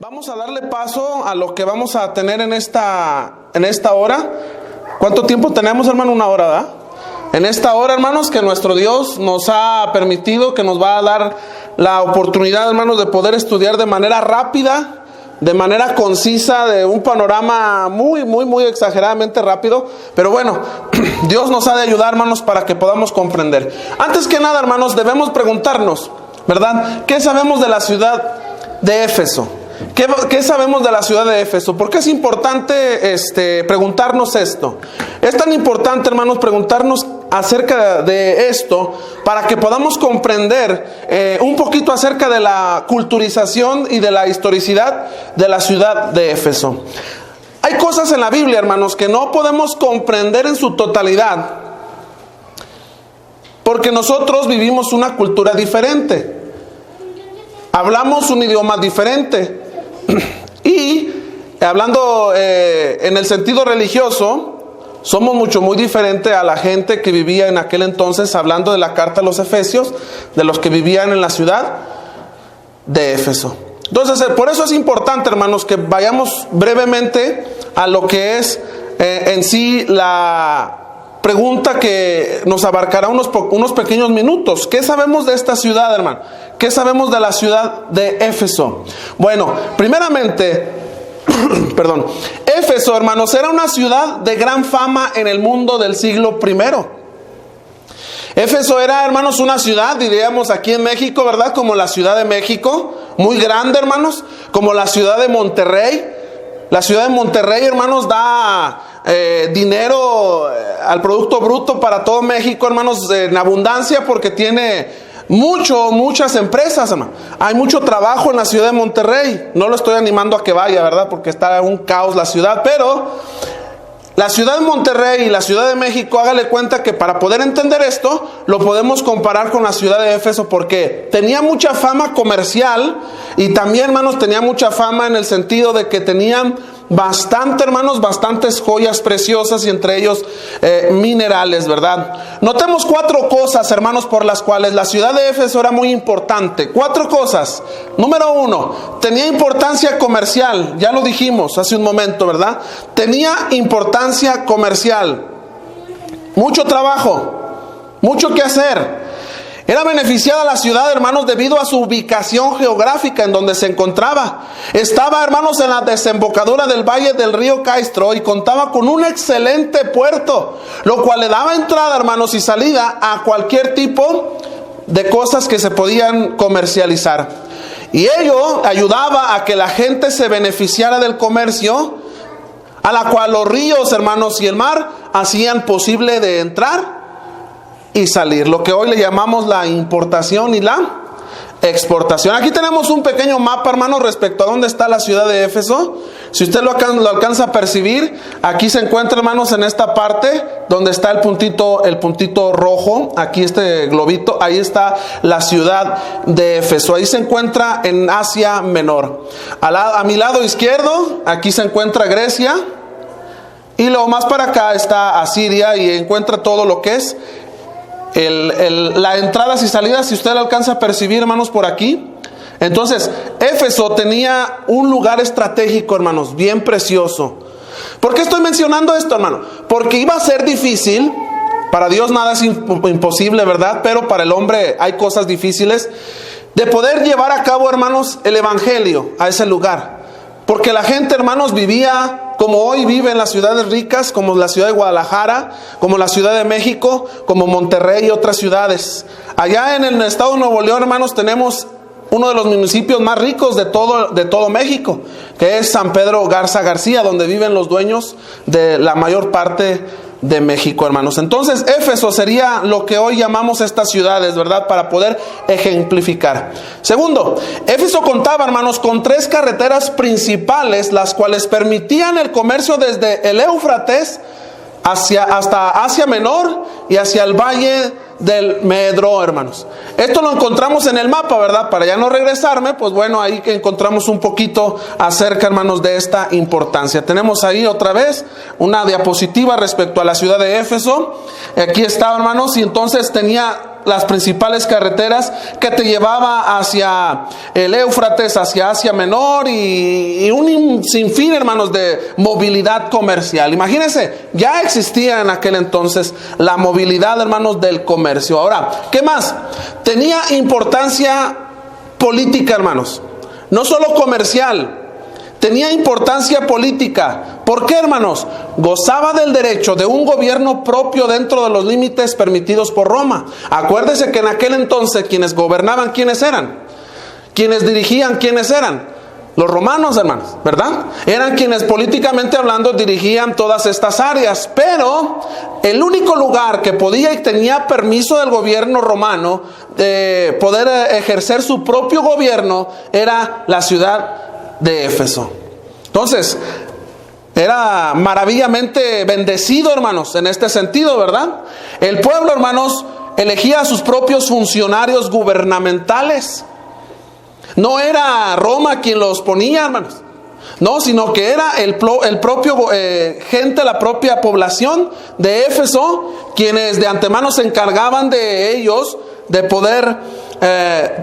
Vamos a darle paso a lo que vamos a tener en esta hora. ¿Cuánto tiempo tenemos, hermano? Una hora, ¿verdad? En esta hora, hermanos, que nuestro Dios nos ha permitido, que nos va a dar la oportunidad, hermanos, de poder estudiar de manera rápida, de manera concisa, de un panorama muy exageradamente rápido. Pero bueno, Dios nos ha de ayudar, hermanos, para que podamos comprender. Antes que nada, hermanos, debemos preguntarnos, ¿verdad? ¿Qué sabemos de la ciudad de Éfeso? ¿Qué sabemos de la ciudad de Éfeso? ¿Por qué es importante preguntarnos esto? Es tan importante, hermanos, preguntarnos acerca de esto para que podamos comprender un poquito acerca de la culturización y de la historicidad de la ciudad de Éfeso. Hay cosas en la Biblia, hermanos, que no podemos comprender en su totalidad porque nosotros vivimos una cultura diferente. Hablamos un idioma diferente. Y hablando en el sentido religioso, somos muy diferente a la gente que vivía en aquel entonces, hablando de la carta a los Efesios, de los que vivían en la ciudad de Éfeso. Entonces, por eso es importante, hermanos, que vayamos brevemente a lo que es en sí la pregunta que nos abarcará unos pequeños minutos. ¿Qué sabemos de esta ciudad, hermano? ¿Qué sabemos de la ciudad de Éfeso? Bueno, primeramente, Éfeso, hermanos, era una ciudad de gran fama en el mundo del siglo I. Éfeso era, hermanos, una ciudad, diríamos aquí en México, ¿verdad? Como la Ciudad de México, muy grande, hermanos, como la ciudad de Monterrey. La ciudad de Monterrey, hermanos, da dinero al Producto Bruto para todo México, hermanos, en abundancia, porque tiene muchas empresas, hermano. Hay mucho trabajo en la ciudad de Monterrey. No lo estoy animando a que vaya, ¿verdad? Porque está un caos la ciudad, pero la ciudad de Monterrey y la Ciudad de México, hágale cuenta que para poder entender esto, lo podemos comparar con la ciudad de Éfeso, porque tenía mucha fama comercial y también, hermanos, tenía mucha fama en el sentido de que tenían bastantes joyas preciosas y entre ellos minerales, ¿verdad? Notemos 4 cosas, hermanos, por las cuales la ciudad de Éfeso era muy importante. 4 cosas. Número 1, tenía importancia comercial. Ya lo dijimos hace un momento, ¿verdad? Tenía importancia comercial. Mucho trabajo, mucho que hacer. Era beneficiada la ciudad, hermanos, debido a su ubicación geográfica en donde se encontraba. Estaba, hermanos, en la desembocadura del valle del río Caistro y contaba con un excelente puerto, lo cual le daba entrada, hermanos, y salida a cualquier tipo de cosas que se podían comercializar. Y ello ayudaba a que la gente se beneficiara del comercio, a la cual los ríos, hermanos, y el mar hacían posible de entrar y salir, lo que hoy le llamamos la importación y la exportación. Aquí tenemos un pequeño mapa, hermanos, respecto a dónde está la ciudad de Éfeso. Si usted lo alcanza a percibir, aquí se encuentra, hermanos, en esta parte donde está el puntito rojo, aquí este globito, ahí está la ciudad de Éfeso. Ahí se encuentra en Asia Menor. A mi lado izquierdo, aquí se encuentra Grecia, y luego más para acá está Asiria, y encuentra todo lo que es las entradas y salidas, si usted lo alcanza a percibir, hermanos, por aquí. Entonces, Éfeso tenía un lugar estratégico, hermanos, bien precioso. ¿Por qué estoy mencionando esto, hermano? Porque iba a ser difícil. Para Dios nada es imposible, ¿verdad? Pero para el hombre hay cosas difíciles de poder llevar a cabo, hermanos, el evangelio a ese lugar. Porque la gente, hermanos, vivía como hoy vive en las ciudades ricas, como la ciudad de Guadalajara, como la Ciudad de México, como Monterrey y otras ciudades. Allá en el estado de Nuevo León, hermanos, tenemos uno de los municipios más ricos de todo México, que es San Pedro Garza García, donde viven los dueños de la mayor parte de México, hermanos. Entonces, Éfeso sería lo que hoy llamamos estas ciudades, ¿verdad? Para poder ejemplificar. Segundo, Éfeso contaba, hermanos, con 3 carreteras principales, las cuales permitían el comercio desde el Éufrates hasta Asia Menor y hacia el valle del Medro, hermanos. Esto lo encontramos en el mapa, ¿verdad? Para ya no regresarme, pues bueno, ahí que encontramos un poquito acerca, hermanos, de esta importancia. Tenemos ahí otra vez una diapositiva respecto a la ciudad de Éfeso. Aquí está, hermanos, y entonces tenía las principales carreteras que te llevaba hacia el Éufrates, hacia Asia Menor y un sinfín, hermanos, de movilidad comercial. Imagínense, ya existía en aquel entonces la movilidad, hermanos, del comercio. Ahora, ¿qué más? Tenía importancia política, hermanos, no solo comercial. Tenía importancia política. ¿Por qué, hermanos? Gozaba del derecho de un gobierno propio dentro de los límites permitidos por Roma. Acuérdese que en aquel entonces quienes gobernaban, ¿quiénes eran? Quienes dirigían, ¿quiénes eran? Los romanos, hermanos, ¿verdad? Eran quienes políticamente hablando dirigían todas estas áreas. Pero el único lugar que podía y tenía permiso del gobierno romano de poder ejercer su propio gobierno era la ciudad de Éfeso. Entonces, era maravillamente bendecido, hermanos, en este sentido, ¿verdad? El pueblo, hermanos, elegía a sus propios funcionarios gubernamentales. No era Roma quien los ponía, hermanos. No, sino que era el propio gente, la propia población de Éfeso, quienes de antemano se encargaban de ellos, de poder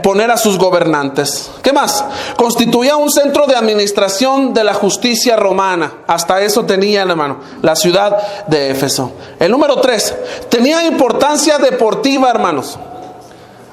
poner a sus gobernantes. ¿Qué más? Constituía un centro de administración de la justicia romana. Hasta eso tenía, hermano, la ciudad de Éfeso. El número 3, tenía importancia deportiva, hermanos.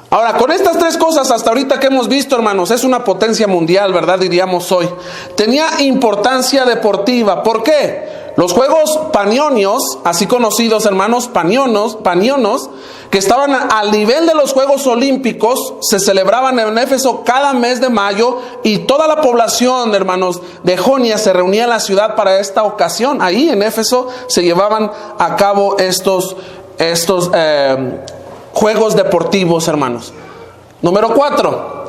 Ahora, con estas tres cosas hasta ahorita que hemos visto, hermanos, es una potencia mundial, ¿verdad? Diríamos hoy. Tenía importancia deportiva. ¿Por qué? Los Juegos Panionios, así conocidos, hermanos, panionos, que estaban al nivel de los Juegos Olímpicos, se celebraban en Éfeso cada mes de mayo y toda la población, hermanos, de Jonia se reunía en la ciudad para esta ocasión. Ahí en Éfeso se llevaban a cabo estos Juegos deportivos, hermanos. Número 4.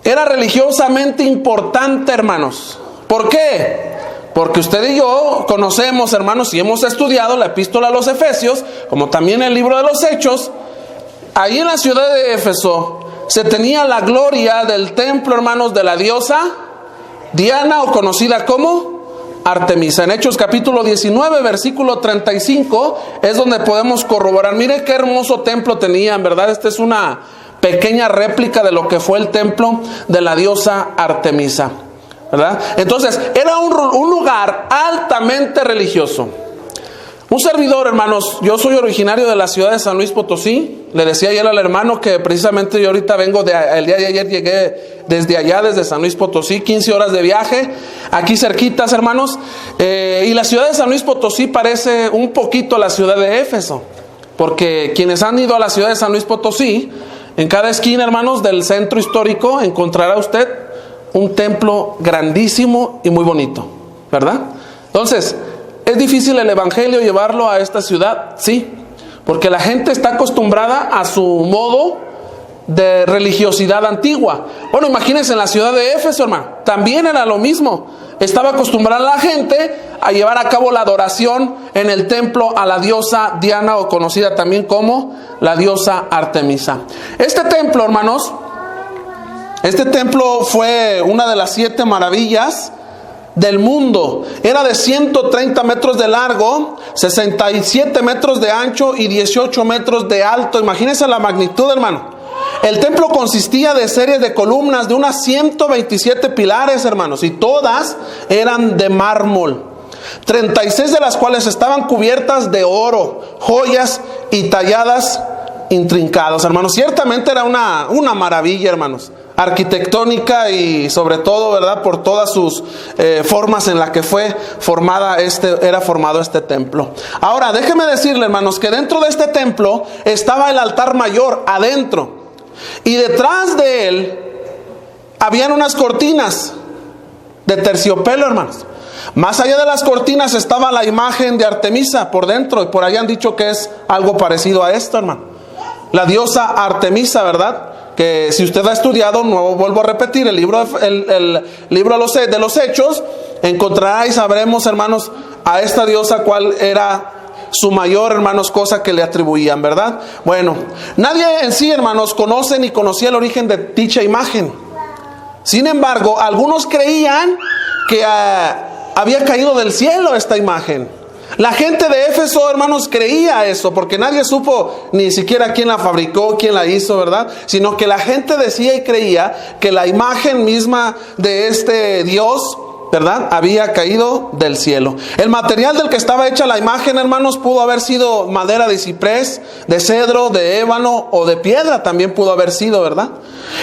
Era religiosamente importante, hermanos. ¿Por qué? Porque usted y yo conocemos, hermanos, y hemos estudiado la epístola a los Efesios, como también el libro de los Hechos. Ahí en la ciudad de Éfeso se tenía la gloria del templo, hermanos, de la diosa Diana, o conocida como Artemisa. En Hechos capítulo 19, versículo 35, es donde podemos corroborar. Mire qué hermoso templo tenían, ¿verdad? Esta es una pequeña réplica de lo que fue el templo de la diosa Artemisa, ¿verdad? Entonces, era un lugar altamente religioso. Un servidor, hermanos, yo soy originario de la ciudad de San Luis Potosí. Le decía ayer al hermano que precisamente yo ahorita vengo el día de ayer llegué desde allá, desde San Luis Potosí, 15 horas de viaje, aquí cerquitas, hermanos. Y la ciudad de San Luis Potosí parece un poquito a la ciudad de Éfeso, porque quienes han ido a la ciudad de San Luis Potosí, en cada esquina, hermanos, del centro histórico, encontrará usted un templo grandísimo y muy bonito, ¿verdad? Entonces, ¿es difícil el evangelio llevarlo a esta ciudad? Sí, porque la gente está acostumbrada a su modo de religiosidad antigua. Bueno, imagínense en la ciudad de Éfeso, hermano, también era lo mismo. Estaba acostumbrada la gente a llevar a cabo la adoración en el templo a la diosa Diana, o conocida también como la diosa Artemisa. Este templo, hermanos, este templo fue una de las 7 maravillas del mundo. Era de 130 metros de largo, 67 metros de ancho y 18 metros de alto. Imagínense la magnitud, hermano. El templo consistía de series de columnas de unas 127 pilares, hermanos, y todas eran de mármol. 36 de las cuales estaban cubiertas de oro, joyas y talladas intrincadas, hermanos. Ciertamente era una maravilla, hermanos, arquitectónica y sobre todo, ¿verdad?, por todas sus formas en las que fue era formado este templo. Ahora, déjeme decirle, hermanos, que dentro de este templo estaba el altar mayor adentro, y detrás de él habían unas cortinas de terciopelo, hermanos. Más allá de las cortinas estaba la imagen de Artemisa por dentro, y por ahí han dicho que es algo parecido a esto, hermano. La diosa Artemisa, ¿verdad? Que si usted ha estudiado, no vuelvo a repetir, el libro de los Hechos, encontrará y sabremos, hermanos, a esta diosa cuál era su mayor, hermanos, cosa que le atribuían, ¿verdad? Bueno, nadie en sí, hermanos, conoce ni conocía el origen de dicha imagen. Sin embargo, algunos creían que había caído del cielo esta imagen. La gente de Éfeso, hermanos, creía eso, porque nadie supo ni siquiera quién la fabricó, quién la hizo, ¿verdad? Sino que la gente decía y creía que la imagen misma de este Dios, ¿verdad?, había caído del cielo. El material del que estaba hecha la imagen, hermanos, pudo haber sido madera de ciprés, de cedro, de ébano o de piedra, también pudo haber sido, ¿verdad?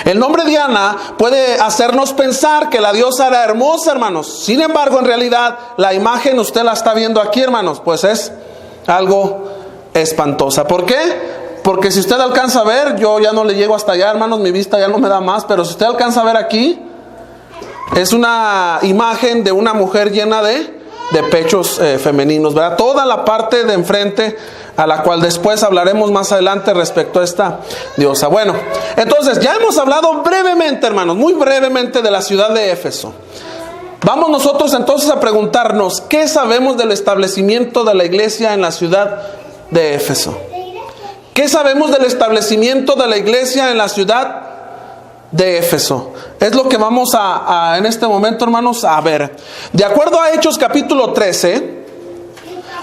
El nombre Diana puede hacernos pensar que la diosa era hermosa, hermanos. Sin embargo, en realidad, la imagen usted la está viendo aquí, hermanos, pues es algo espantosa. ¿Por qué? Porque si usted alcanza a ver, yo ya no le llego hasta allá, hermanos, mi vista ya no me da más, pero si usted alcanza a ver aquí, es una imagen de una mujer llena de pechos femeninos, ¿verdad? Toda la parte de enfrente, a la cual después hablaremos más adelante respecto a esta diosa. Bueno, entonces ya hemos hablado brevemente, hermanos, muy brevemente de la ciudad de Éfeso. Vamos nosotros entonces a preguntarnos, ¿qué sabemos del establecimiento de la iglesia en la ciudad de Éfeso? ¿Qué sabemos del establecimiento de la iglesia en la ciudad de Éfeso? Es lo que vamos en este momento, hermanos, a ver. De acuerdo a Hechos capítulo 13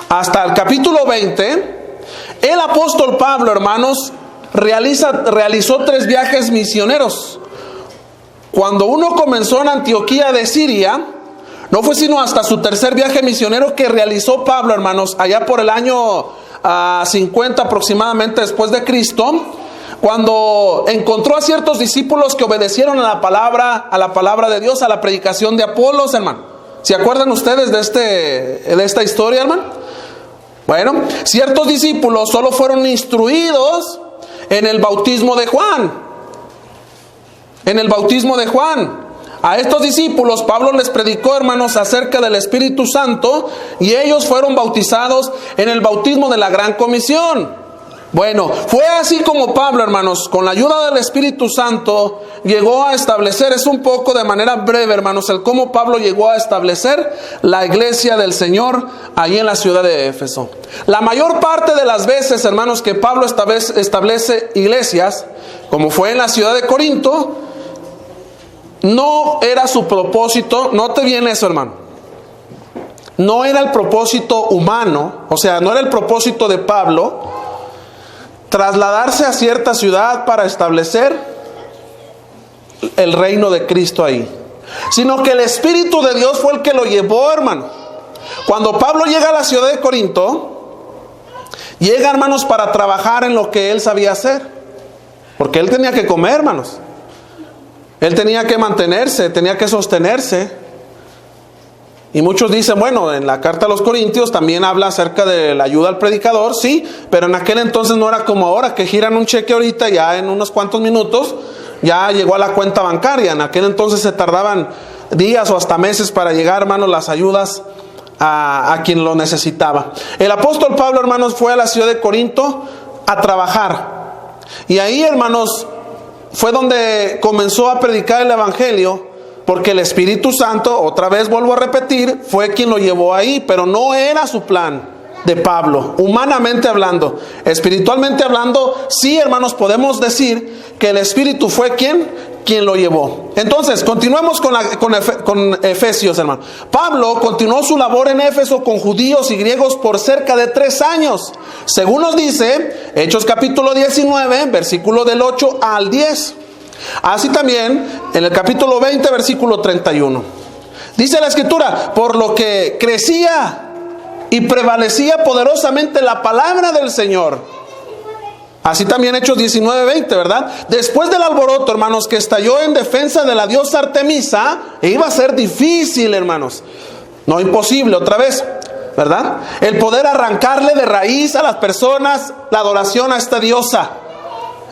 hasta el capítulo 20, el apóstol Pablo, hermanos, realizó 3 viajes misioneros. Cuando uno comenzó en Antioquía de Siria, no fue sino hasta su 3er viaje misionero que realizó Pablo, hermanos, allá por el año 50 aproximadamente después de Cristo, cuando encontró a ciertos discípulos que obedecieron a la palabra de Dios, a la predicación de Apolos, hermano. ¿Se acuerdan ustedes de esta historia, hermano? Bueno, ciertos discípulos solo fueron instruidos en el bautismo de Juan. En el bautismo de Juan. A estos discípulos Pablo les predicó, hermanos, acerca del Espíritu Santo, y ellos fueron bautizados en el bautismo de la Gran Comisión. Bueno, fue así como Pablo, hermanos, con la ayuda del Espíritu Santo, llegó a establecer, es un poco de manera breve, hermanos, el cómo Pablo llegó a establecer la iglesia del Señor ahí en la ciudad de Éfeso. La mayor parte de las veces, hermanos, que Pablo establece iglesias, como fue en la ciudad de Corinto, no era su propósito, note bien eso, hermano, no era el propósito humano, o sea, no era el propósito de Pablo trasladarse a cierta ciudad para establecer el reino de Cristo ahí, sino que el Espíritu de Dios fue el que lo llevó, hermano. Cuando Pablo llega a la ciudad de Corinto, llega, hermanos, para trabajar en lo que él sabía hacer, porque él tenía que comer, hermanos, él tenía que mantenerse, tenía que sostenerse. Y muchos dicen, bueno, en la carta a los Corintios también habla acerca de la ayuda al predicador, sí, pero en aquel entonces no era como ahora, que giran un cheque ahorita, ya en unos cuantos minutos, ya llegó a la cuenta bancaria. En aquel entonces se tardaban días o hasta meses para llegar, hermanos, las ayudas a quien lo necesitaba. El apóstol Pablo, hermanos, fue a la ciudad de Corinto a trabajar. Y ahí, hermanos, fue donde comenzó a predicar el evangelio, porque el Espíritu Santo, otra vez vuelvo a repetir, fue quien lo llevó ahí, pero no era su plan de Pablo, humanamente hablando. Espiritualmente hablando, sí, hermanos, podemos decir que el Espíritu fue quien lo llevó. Entonces, continuemos con Efesios, hermano. Pablo continuó su labor en Éfeso con judíos y griegos por cerca de 3 años. Según nos dice Hechos capítulo 19, versículo del 8 al 10. Así también en el capítulo 20, versículo 31. Dice la Escritura, por lo que crecía y prevalecía poderosamente la palabra del Señor. Así también Hechos 19, 20, ¿verdad? Después del alboroto, hermanos, que estalló en defensa de la diosa Artemisa, iba a ser difícil, hermanos, no imposible otra vez, ¿verdad? El poder arrancarle de raíz a las personas la adoración a esta diosa.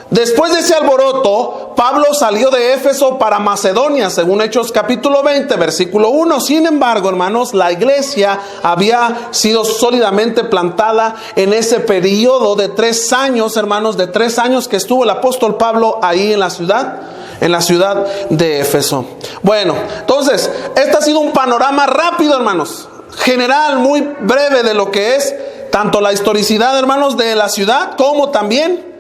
Después de ese alboroto, Pablo salió de Éfeso para Macedonia, según Hechos capítulo 20, versículo 1. Sin embargo, hermanos, la iglesia había sido sólidamente plantada en ese periodo de 3 años, hermanos, de 3 años que estuvo el apóstol Pablo ahí en la ciudad de Éfeso. Bueno, entonces, este ha sido un panorama rápido, hermanos, general, muy breve de lo que es tanto la historicidad, hermanos, de la ciudad, como también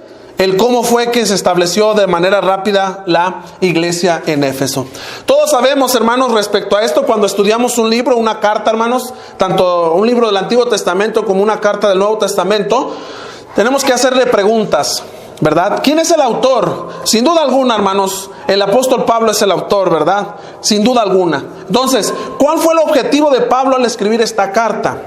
el cómo fue que se estableció de manera rápida la iglesia en Éfeso. Todos sabemos, hermanos, respecto a esto, cuando estudiamos un libro, una carta, hermanos, tanto un libro del Antiguo Testamento como una carta del Nuevo Testamento, tenemos que hacerle preguntas, ¿verdad? ¿Quién es el autor? Sin duda alguna, hermanos, el apóstol Pablo es el autor, ¿verdad? Sin duda alguna. Entonces, ¿cuál fue el objetivo de Pablo al escribir esta carta?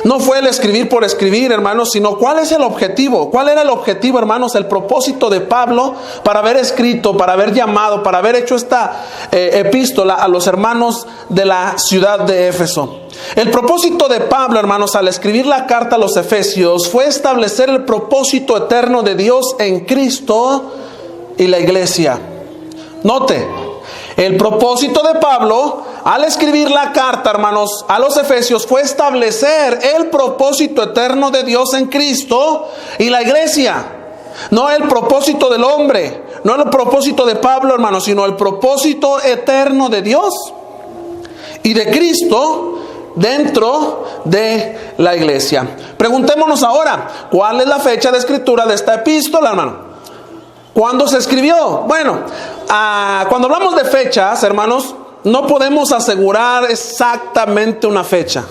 No fue el escribir por escribir, hermanos, sino ¿cuál es el objetivo? ¿Cuál era el objetivo, hermanos? El propósito de Pablo para haber escrito, para haber llamado, para haber hecho esta epístola a los hermanos de la ciudad de Éfeso. El propósito de Pablo, hermanos, al escribir la carta a los Efesios fue establecer el propósito eterno de Dios en Cristo y la iglesia. Note, el propósito de Pablo al escribir la carta, hermanos, a los Efesios fue establecer el propósito eterno de Dios en Cristo y la iglesia. No el propósito del hombre, no el propósito de Pablo, hermanos, sino el propósito eterno de Dios y de Cristo dentro de la iglesia. Preguntémonos ahora, ¿cuál es la fecha de escritura de esta epístola, hermano? ¿Cuándo se escribió? Bueno, cuando hablamos de fechas, hermanos, no podemos asegurar exactamente una fecha.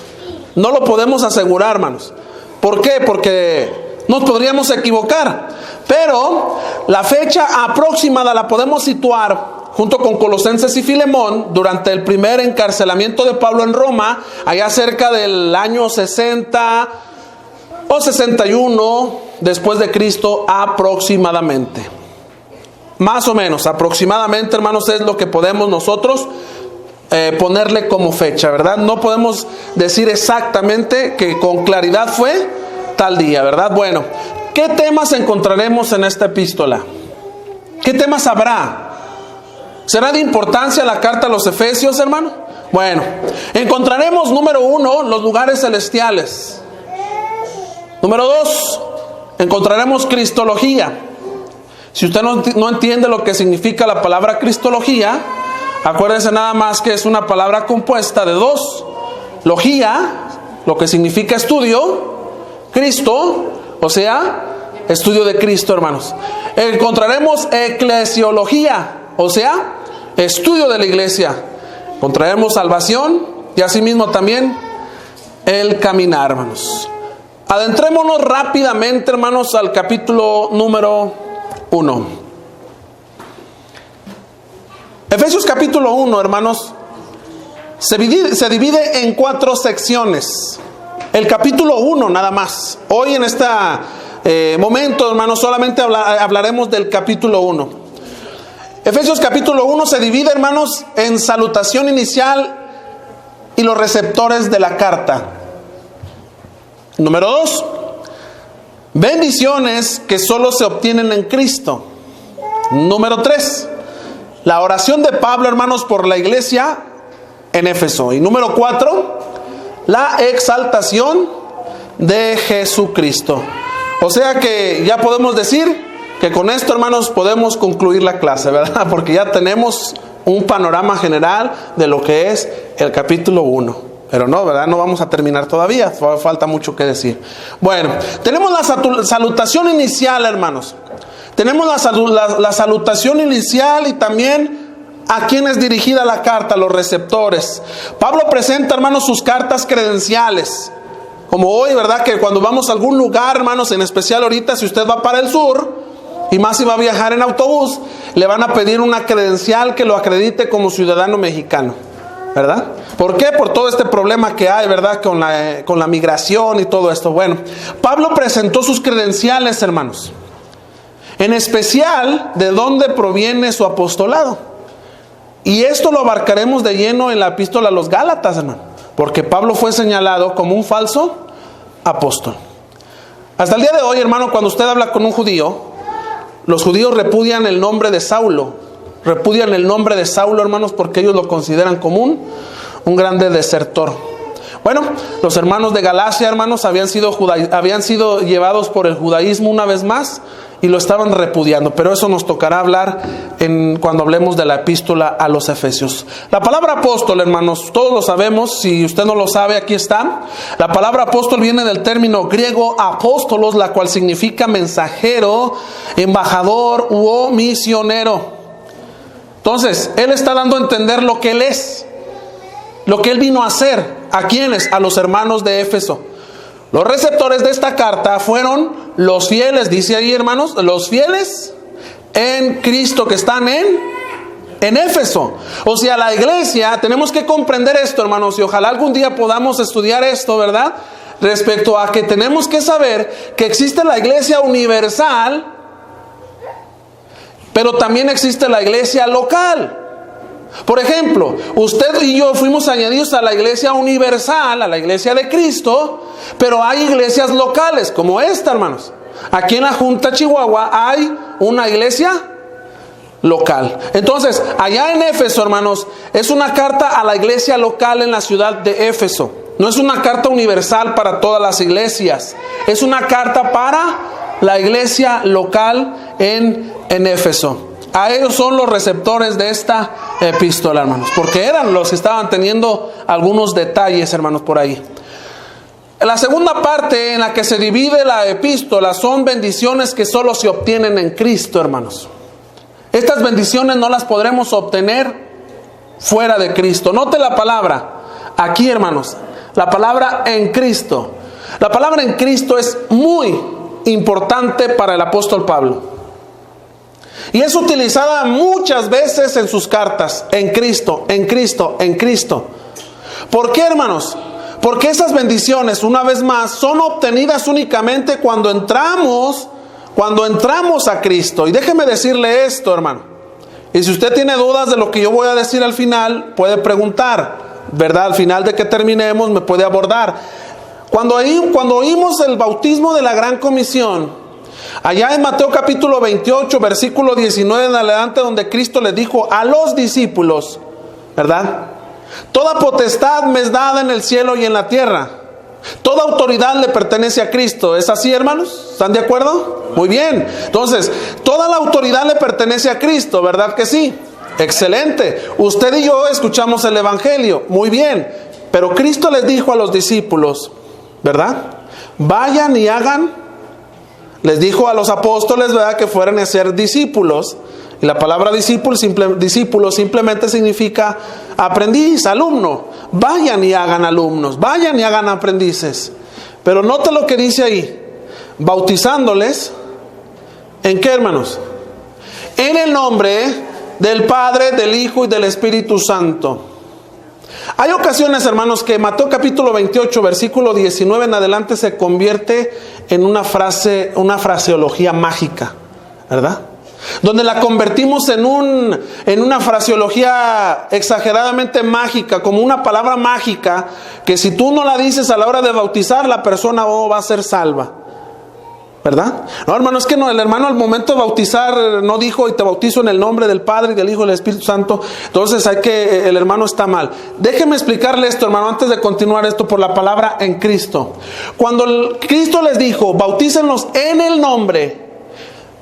No lo podemos asegurar, hermanos. ¿Por qué? Porque nos podríamos equivocar. Pero la fecha aproximada la podemos situar junto con Colosenses y Filemón durante el primer encarcelamiento de Pablo en Roma, allá cerca del año 60 o 61 después de Cristo aproximadamente. Más o menos, aproximadamente, hermanos, es lo que podemos nosotros ponerle como fecha, ¿verdad? No podemos decir exactamente que con claridad fue tal día, ¿verdad? Bueno, ¿qué temas encontraremos en esta epístola? ¿Qué temas habrá? ¿Será de importancia la carta a los Efesios, hermano? Bueno, encontraremos, número 1, los lugares celestiales. Número 2, encontraremos cristología. Si usted no entiende lo que significa la palabra cristología, acuérdense nada más que es una palabra compuesta de dos. Logía, lo que significa estudio. Cristo, o sea, estudio de Cristo, hermanos. Encontraremos eclesiología, o sea, estudio de la iglesia. Encontraremos salvación y asimismo también el caminar, hermanos. Adentrémonos rápidamente, hermanos, al capítulo número 1. Efesios capítulo 1, hermanos, se divide en 4 secciones. El capítulo 1 nada más. Hoy en este momento, hermanos, solamente hablaremos del capítulo 1. Efesios capítulo 1 se divide, hermanos, en salutación inicial y los receptores de la carta. Número 2, bendiciones que solo se obtienen en Cristo. Número 3, la oración de Pablo, hermanos, por la iglesia en Éfeso. Y número 4, la exaltación de Jesucristo. O sea que ya podemos decir que con esto, hermanos, podemos concluir la clase, ¿verdad? Porque ya tenemos un panorama general de lo que es el capítulo 1. Pero no, ¿verdad? No vamos a terminar todavía, falta mucho que decir. Bueno, tenemos la salutación inicial, hermanos. Tenemos la salutación inicial y también a quién es dirigida la carta, los receptores. Pablo presenta, hermanos, sus cartas credenciales. Como hoy, ¿verdad? Que cuando vamos a algún lugar, hermanos, en especial ahorita, si usted va para el sur, y más si va a viajar en autobús, le van a pedir una credencial que lo acredite como ciudadano mexicano, ¿verdad? ¿Por qué? Por todo este problema que hay, ¿verdad? Con la migración y todo esto. Bueno, Pablo presentó sus credenciales, hermanos. En especial, de dónde proviene su apostolado. Y esto lo abarcaremos de lleno en la epístola a los Gálatas, hermano. Porque Pablo fue señalado como un falso apóstol. Hasta el día de hoy, hermano, cuando usted habla con un judío, los judíos repudian el nombre de Saulo. Repudian el nombre de Saulo, hermanos, porque ellos lo consideran como un grande desertor. Bueno, los hermanos de Galacia, hermanos, habían sido llevados por el judaísmo una vez más y lo estaban repudiando. Pero eso nos tocará hablar cuando hablemos de la epístola a los Efesios. La palabra apóstol, hermanos, todos lo sabemos. Si usted no lo sabe, aquí está. La palabra apóstol viene del término griego apóstolos, la cual significa mensajero, embajador o misionero. Entonces, él está dando a entender lo que él es, lo que él vino a hacer. ¿A quiénes? A los hermanos de Éfeso. Los receptores de esta carta fueron los fieles, dice ahí, hermanos, los fieles en Cristo que están en Éfeso. O sea, la iglesia, tenemos que comprender esto, hermanos, y ojalá algún día podamos estudiar esto, ¿verdad? Respecto a que tenemos que saber que existe la iglesia universal, pero también existe la iglesia local. Por ejemplo, usted y yo fuimos añadidos a la iglesia universal, a la iglesia de Cristo, pero hay iglesias locales como esta, hermanos. Aquí en la Junta Chihuahua hay una iglesia local. Entonces, allá en Éfeso, hermanos, es una carta a la iglesia local en la ciudad de Éfeso. No es una carta universal para todas las iglesias. Es una carta para la iglesia local en Éfeso. A ellos son los receptores de esta epístola, hermanos, porque eran los que estaban teniendo algunos detalles, hermanos, por ahí. La segunda parte en la que se divide la epístola son bendiciones que solo se obtienen en Cristo, hermanos. Estas bendiciones no las podremos obtener fuera de Cristo. Note la palabra aquí, hermanos, la palabra en Cristo. La palabra en Cristo es muy importante para el apóstol Pablo. Y es utilizada muchas veces en sus cartas. En Cristo, en Cristo, en Cristo. ¿Por qué, hermanos? Porque esas bendiciones, una vez más, son obtenidas únicamente cuando entramos a Cristo. Y déjeme decirle esto, hermano. Y si usted tiene dudas de lo que yo voy a decir al final, puede preguntar, ¿verdad? Al final de que terminemos me puede abordar. Cuando oímos el bautismo de la Gran Comisión, allá en Mateo capítulo 28, versículo 19 en adelante, donde Cristo le dijo a los discípulos, ¿verdad? Toda potestad me es dada en el cielo y en la tierra. Toda autoridad le pertenece a Cristo. ¿Es así, hermanos? ¿Están de acuerdo? Muy bien. Entonces, toda la autoridad le pertenece a Cristo, ¿verdad que sí? Excelente. Usted y yo escuchamos el Evangelio. Muy bien. Pero Cristo les dijo a los discípulos, ¿verdad? Vayan y hagan. Les dijo a los apóstoles, ¿verdad?, que fueran a ser discípulos. Y la palabra discípulo simplemente significa aprendiz, alumno. Vayan y hagan alumnos, vayan y hagan aprendices. Pero note lo que dice ahí. Bautizándoles, ¿en qué, hermanos? En el nombre del Padre, del Hijo y del Espíritu Santo. Hay ocasiones, hermanos, que Mateo capítulo 28, versículo 19 en adelante se convierte en una fraseología mágica, ¿verdad? Donde la convertimos en una fraseología exageradamente mágica, como una palabra mágica, que si tú no la dices a la hora de bautizar, la persona va a ser salva, ¿verdad? No, hermano, es que no, el hermano al momento de bautizar no dijo, y te bautizo en el nombre del Padre y del Hijo y del Espíritu Santo. Entonces el hermano está mal. Déjeme explicarle esto, hermano, antes de continuar esto, por la palabra en Cristo. Cuando Cristo les dijo, bautícenlos en el nombre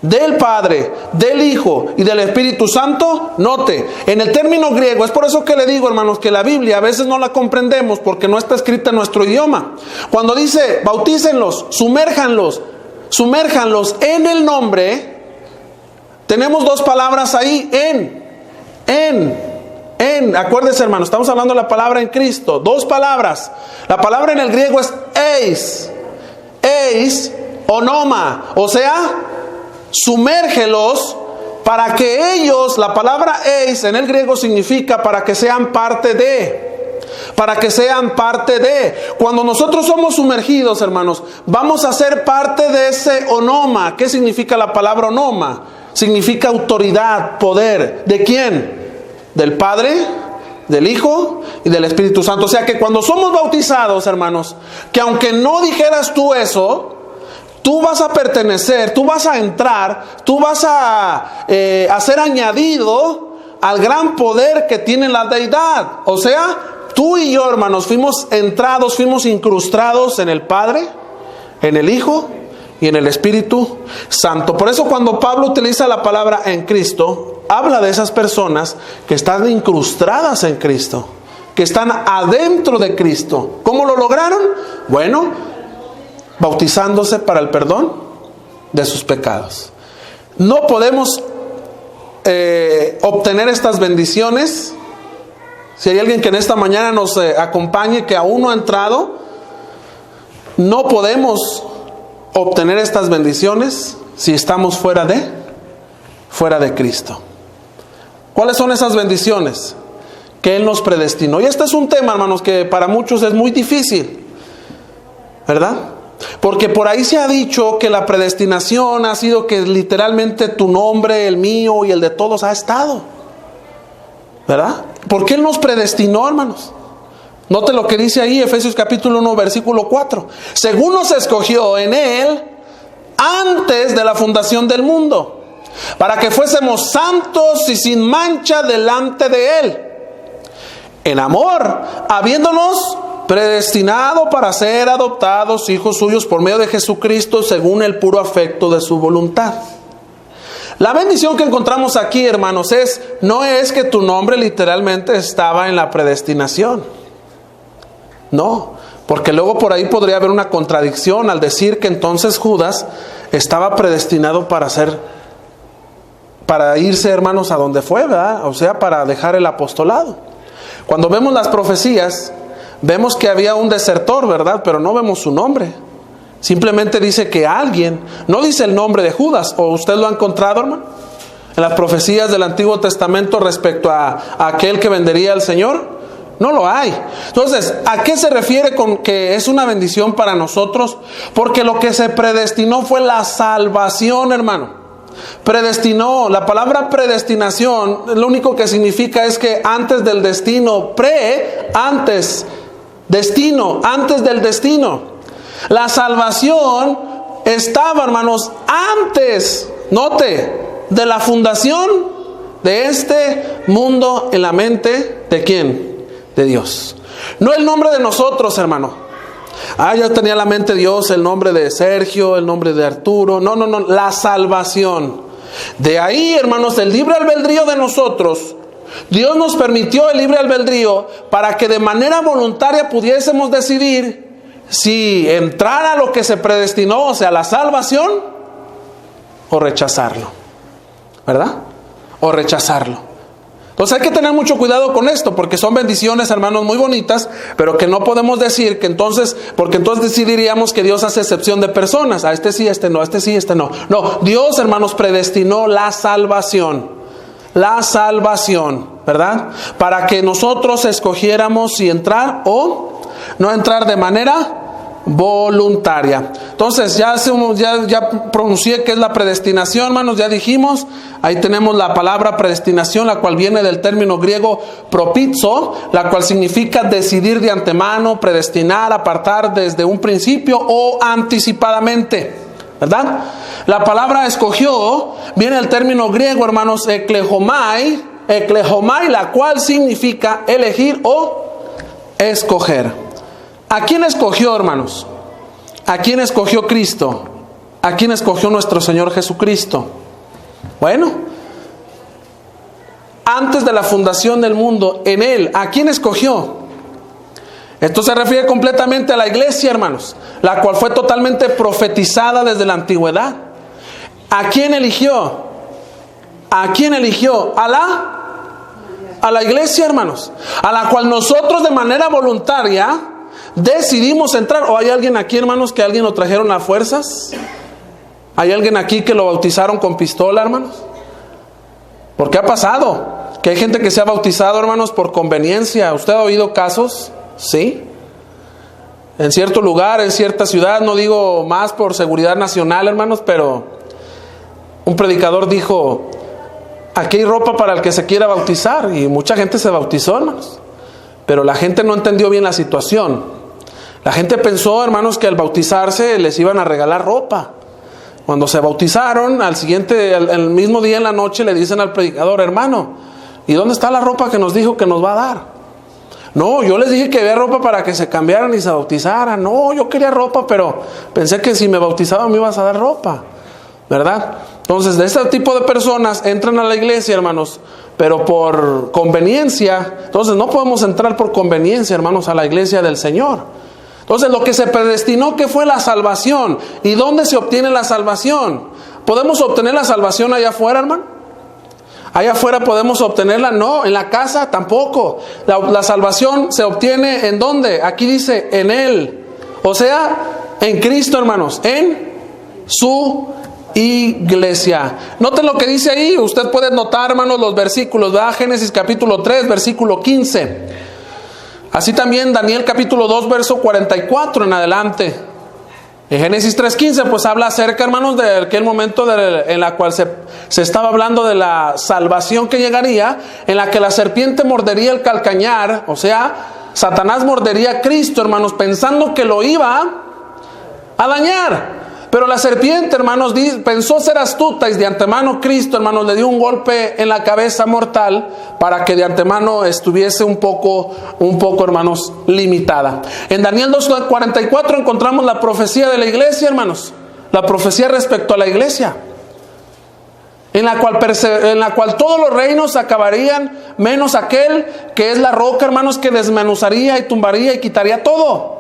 del Padre, del Hijo y del Espíritu Santo, note, en el término griego, es por eso que le digo, hermanos, que la Biblia a veces no la comprendemos porque no está escrita en nuestro idioma. Cuando dice, bautícenlos, sumérjanlos en el nombre, tenemos dos palabras ahí, acuérdense, hermanos, estamos hablando de la palabra en Cristo, dos palabras. La palabra en el griego es eis, onoma, o sea, sumérgelos para que ellos, la palabra eis en el griego significa para que sean parte de. Cuando nosotros somos sumergidos, hermanos, vamos a ser parte de ese onoma. ¿Qué significa la palabra onoma? Significa autoridad, poder. ¿De quién? Del Padre, del Hijo y del Espíritu Santo. O sea que cuando somos bautizados, hermanos, que aunque no dijeras tú eso, tú vas a pertenecer, tú vas a entrar, tú vas a ser añadido al gran poder que tiene la deidad. O sea, tú y yo, hermanos, fuimos incrustados en el Padre, en el Hijo y en el Espíritu Santo. Por eso cuando Pablo utiliza la palabra en Cristo, habla de esas personas que están incrustadas en Cristo, que están adentro de Cristo. ¿Cómo lo lograron? Bueno, bautizándose para el perdón de sus pecados. No podemos obtener estas bendiciones. Si hay alguien que en esta mañana nos acompañe que aún no ha entrado, no podemos obtener estas bendiciones si estamos fuera de Cristo. ¿Cuáles son esas bendiciones? Que Él nos predestinó. Y este es un tema, hermanos, que para muchos es muy difícil, ¿verdad? Porque por ahí se ha dicho que la predestinación ha sido que literalmente tu nombre, el mío y el de todos ha estado, ¿verdad? Porque Él nos predestinó, hermanos. Note lo que dice ahí, Efesios capítulo 1, versículo 4. Según nos escogió en Él antes de la fundación del mundo, para que fuésemos santos y sin mancha delante de Él, en amor, habiéndonos predestinado para ser adoptados hijos suyos por medio de Jesucristo, según el puro afecto de su voluntad. La bendición que encontramos aquí, hermanos, no es que tu nombre literalmente estaba en la predestinación. No, porque luego por ahí podría haber una contradicción al decir que entonces Judas estaba predestinado para irse, hermanos, a donde fue, ¿verdad? O sea, para dejar el apostolado. Cuando vemos las profecías, vemos que había un desertor, ¿verdad? Pero no vemos su nombre. Simplemente dice que alguien, no dice el nombre de Judas. ¿O usted lo ha encontrado, hermano? En las profecías del Antiguo Testamento respecto a aquel que vendería al Señor. No lo hay. Entonces, ¿a qué se refiere con que es una bendición para nosotros? Porque lo que se predestinó fue la salvación, hermano. Predestinó, la palabra predestinación, lo único que significa es que antes del destino, antes del destino. La salvación estaba, hermanos, antes, note, de la fundación de este mundo en la mente ¿de quién? De Dios. No el nombre de nosotros, hermano. Ya tenía en la mente Dios el nombre de Sergio, el nombre de Arturo. No, la salvación. De ahí, hermanos, el libre albedrío de nosotros. Dios nos permitió el libre albedrío para que de manera voluntaria pudiésemos decidir si entrar a lo que se predestinó, o sea, la salvación, o rechazarlo, ¿verdad? O rechazarlo. Entonces hay que tener mucho cuidado con esto, porque son bendiciones, hermanos, muy bonitas, pero que no podemos decir que entonces, porque entonces decidiríamos que Dios hace excepción de personas. A este sí, este no, este sí, este no. No, Dios, hermanos, predestinó la salvación, ¿verdad? Para que nosotros escogiéramos si entrar o no entrar de manera voluntaria. Entonces ya pronuncié que es la predestinación, hermanos, ya dijimos. Ahí tenemos la palabra predestinación, la cual viene del término griego propizo, la cual significa decidir de antemano, predestinar, apartar desde un principio o anticipadamente, ¿verdad? La palabra escogió viene del término griego, hermanos, eklehomai, la cual significa elegir o escoger. ¿A quién escogió, hermanos? ¿A quién escogió Cristo? ¿A quién escogió nuestro Señor Jesucristo? Bueno, antes de la fundación del mundo, en Él, ¿a quién escogió? Esto se refiere completamente a la iglesia, hermanos, la cual fue totalmente profetizada desde la antigüedad. ¿A quién eligió? ¿A quién eligió? A la iglesia, hermanos, a la cual nosotros de manera voluntaria decidimos entrar. ¿O hay alguien aquí, hermanos, que alguien lo trajeron a fuerzas? ¿Hay alguien aquí que lo bautizaron con pistola, hermanos? Porque ha pasado que hay gente que se ha bautizado, hermanos, por conveniencia. ¿Usted ha oído casos? Sí. En cierto lugar, en cierta ciudad, no digo más por seguridad nacional, hermanos, pero un predicador dijo: aquí hay ropa para el que se quiera bautizar. Y mucha gente se bautizó, hermanos. Pero la gente no entendió bien la situación. La gente pensó, hermanos, que al bautizarse les iban a regalar ropa. Cuando se bautizaron, el mismo día en la noche le dicen al predicador: hermano, ¿y dónde está la ropa que nos dijo que nos va a dar? No, yo les dije que había ropa para que se cambiaran y se bautizaran. No, yo quería ropa, pero pensé que si me bautizaba me ibas a dar ropa, ¿verdad? Entonces, de este tipo de personas entran a la iglesia, hermanos, pero por conveniencia. Entonces, no podemos entrar por conveniencia, hermanos, a la iglesia del Señor. Entonces, lo que se predestinó, que fue la salvación. ¿Y dónde se obtiene la salvación? ¿Podemos obtener la salvación allá afuera, hermano? Allá afuera podemos obtenerla, no. En la casa tampoco. La salvación se obtiene ¿en dónde? Aquí dice en Él. O sea, en Cristo, hermanos. En su iglesia. Noten lo que dice ahí. Usted puede notar, hermanos, los versículos, ¿verdad? Génesis capítulo 3, versículo 15. Así también Daniel capítulo 2, verso 44 en adelante. En Génesis 3:15 pues habla acerca, hermanos, de aquel momento en la cual se estaba hablando de la salvación que llegaría, en la que la serpiente mordería el calcañar, o sea, Satanás mordería a Cristo, hermanos, pensando que lo iba a dañar. Pero la serpiente, hermanos, pensó ser astuta y de antemano Cristo, hermanos, le dio un golpe en la cabeza mortal para que de antemano estuviese un poco, hermanos, limitada. En Daniel 2:44 encontramos la profecía de la iglesia, hermanos. La profecía respecto a la iglesia. En la cual todos los reinos acabarían, menos aquel que es la roca, hermanos, que desmenuzaría y tumbaría y quitaría todo.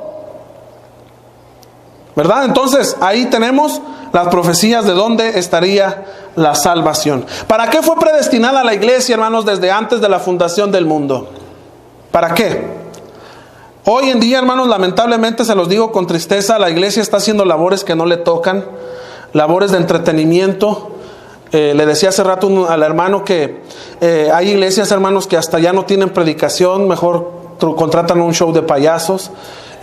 ¿Verdad? Entonces, ahí tenemos las profecías de dónde estaría la salvación. ¿Para qué fue predestinada la iglesia, hermanos, desde antes de la fundación del mundo? ¿Para qué? Hoy en día, hermanos, lamentablemente, se los digo con tristeza, la iglesia está haciendo labores que no le tocan, labores de entretenimiento. Le decía hace rato al hermano que hay iglesias, hermanos, que hasta ya no tienen predicación, mejor contratan un show de payasos.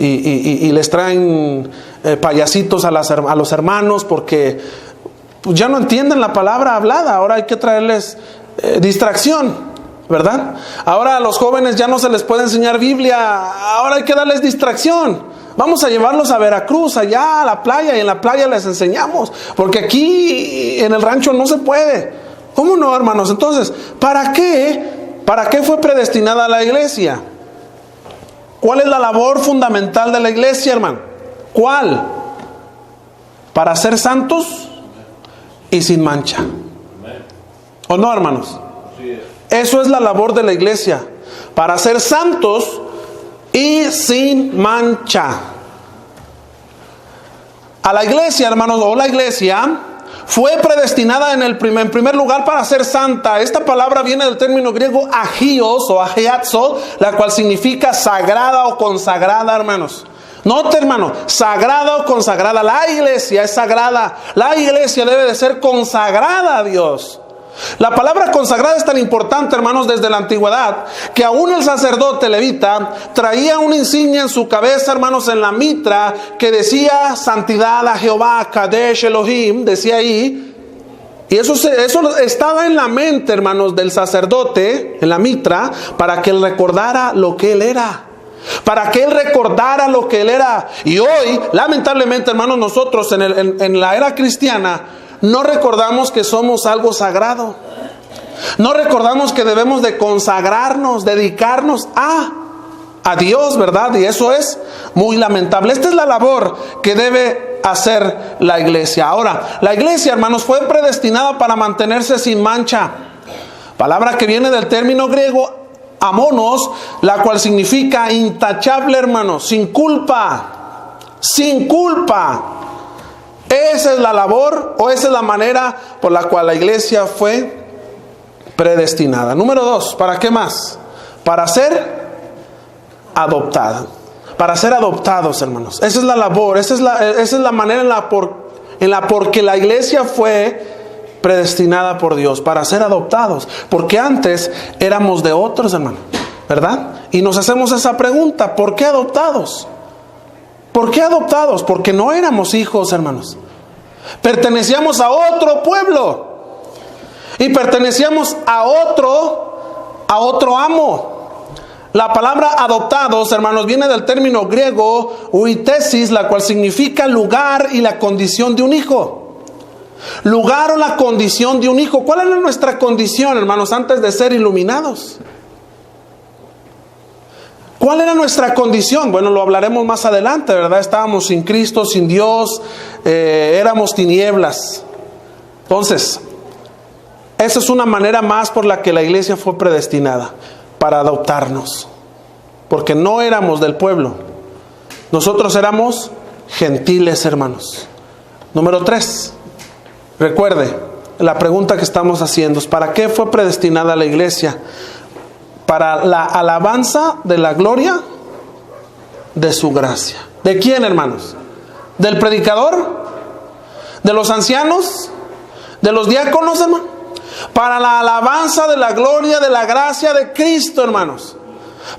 Y les traen payasitos a los hermanos porque pues, ya no entienden la palabra hablada. Ahora hay que traerles distracción, ¿verdad? Ahora a los jóvenes ya no se les puede enseñar Biblia, ahora hay que darles distracción. Vamos a llevarlos a Veracruz, allá a la playa, y en la playa les enseñamos, porque aquí en el rancho no se puede. ¿Cómo no, hermanos? Entonces, ¿para qué fue predestinada la iglesia? ¿Cuál es la labor fundamental de la iglesia, hermano? ¿Cuál? Para ser santos y sin mancha. ¿O no, hermanos? Eso es la labor de la iglesia. Para ser santos y sin mancha. A la iglesia, hermanos, o la iglesia fue predestinada en primer lugar para ser santa. Esta palabra viene del término griego agios o agiazo, la cual significa sagrada o consagrada, hermanos. Note, hermano, sagrada o consagrada. La iglesia es sagrada. La iglesia debe de ser consagrada a Dios. La palabra consagrada es tan importante, hermanos, desde la antigüedad, que aún el sacerdote levita traía una insignia en su cabeza, hermanos, en la mitra, que decía santidad a Jehová, Kadesh Elohim, decía ahí. Y eso estaba en la mente, hermanos, del sacerdote, en la mitra, para que él recordara lo que él era. Para que él recordara lo que él era. Y hoy, lamentablemente, hermanos, nosotros en la era cristiana no recordamos que somos algo sagrado. No recordamos que debemos de consagrarnos, dedicarnos a Dios, ¿verdad? Y eso es muy lamentable. Esta es la labor que debe hacer la iglesia. Ahora, la iglesia, hermanos, fue predestinada para mantenerse sin mancha. Palabra que viene del término griego amonos, la cual significa intachable, hermanos, sin culpa. Sin culpa. Esa es la labor, o esa es la manera por la cual la iglesia fue predestinada. Número 2, ¿para qué más? Para ser adoptada. Para ser adoptados, hermanos. Esa es la labor, esa es la manera en la porque la iglesia fue predestinada por Dios, para ser adoptados. Porque antes éramos de otros, hermano, ¿verdad? Y nos hacemos esa pregunta, ¿por qué adoptados? ¿Por qué adoptados? Porque no éramos hijos, hermanos. Pertenecíamos a otro pueblo. Y pertenecíamos a otro amo. La palabra adoptados, hermanos, viene del término griego uitesis, la cual significa lugar y la condición de un hijo. Lugar o la condición de un hijo. ¿Cuál era nuestra condición, hermanos, antes de ser iluminados? ¿Cuál era nuestra condición? Bueno, lo hablaremos más adelante, ¿verdad? Estábamos sin Cristo, sin Dios, éramos tinieblas. Entonces, esa es una manera más por la que la iglesia fue predestinada, para adoptarnos. Porque no éramos del pueblo. Nosotros éramos gentiles, hermanos. Número 3. Recuerde, la pregunta que estamos haciendo es: ¿para qué fue predestinada la iglesia? Para la alabanza de la gloria de su gracia. ¿De quién, hermanos? ¿Del predicador? ¿De los ancianos? ¿De los diáconos, hermanos? Para la alabanza de la gloria de la gracia de Cristo, hermanos.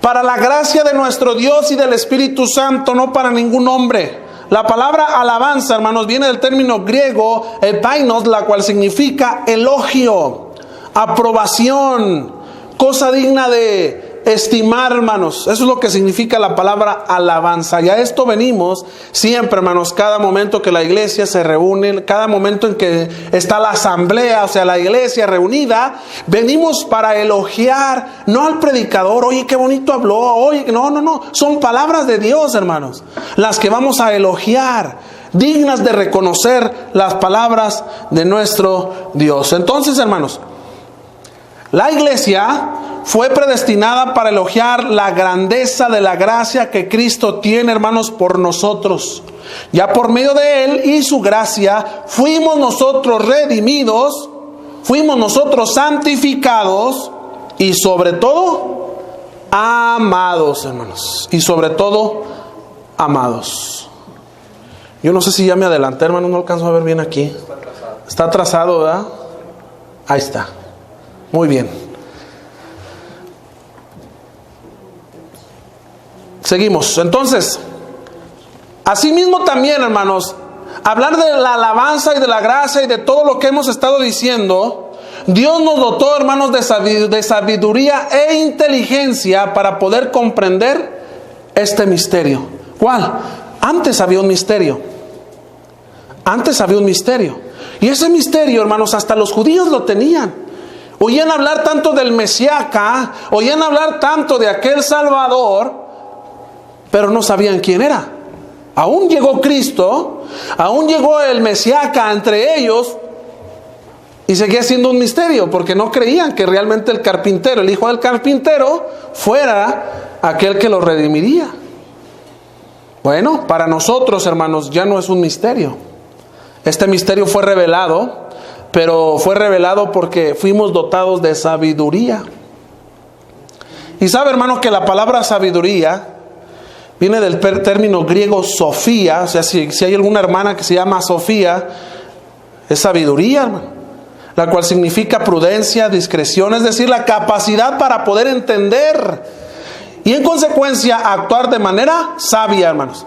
Para la gracia de nuestro Dios y del Espíritu Santo, no para ningún hombre. La palabra alabanza, hermanos, viene del término griego epainos, la cual significa elogio, aprobación, cosa digna de estimar, hermanos. Eso es lo que significa la palabra alabanza. Y a esto venimos siempre, hermanos, cada momento que la iglesia se reúne, cada momento en que está la asamblea, o sea, la iglesia reunida, venimos para elogiar, no al predicador. Oye, qué bonito habló. Oye, no. Son palabras de Dios, hermanos, las que vamos a elogiar, dignas de reconocer las palabras de nuestro Dios. Entonces, hermanos, la iglesia fue predestinada para elogiar la grandeza de la gracia que Cristo tiene, hermanos, por nosotros. Ya por medio de Él y su gracia fuimos nosotros redimidos, fuimos nosotros santificados y sobre todo amados, hermanos. Y sobre todo amados. Yo no sé si ya me adelanté, hermanos, no alcanzo a ver bien aquí. Está atrasado, ¿verdad? Ahí está. Muy bien. Seguimos. Entonces, asimismo también, hermanos, hablar de la alabanza y de la gracia y de todo lo que hemos estado diciendo, Dios nos dotó, hermanos, de sabiduría e inteligencia para poder comprender este misterio. ¿Cuál? Antes había un misterio. Antes había un misterio. Y ese misterio, hermanos, hasta los judíos lo tenían. Oían hablar tanto del Mesías, oían hablar tanto de aquel Salvador, pero no sabían quién era. Aún llegó Cristo, aún llegó el Mesías entre ellos, y seguía siendo un misterio, porque no creían que realmente el carpintero, el hijo del carpintero, fuera aquel que los redimiría. Bueno, para nosotros, hermanos, ya no es un misterio. Este misterio fue revelado, pero fue revelado porque fuimos dotados de sabiduría. Y sabe, hermano, que la palabra sabiduría viene del término griego Sofía. O sea, si hay alguna hermana que se llama Sofía, es sabiduría, hermano, la cual significa prudencia, discreción, es decir, la capacidad para poder entender y en consecuencia actuar de manera sabia, hermanos.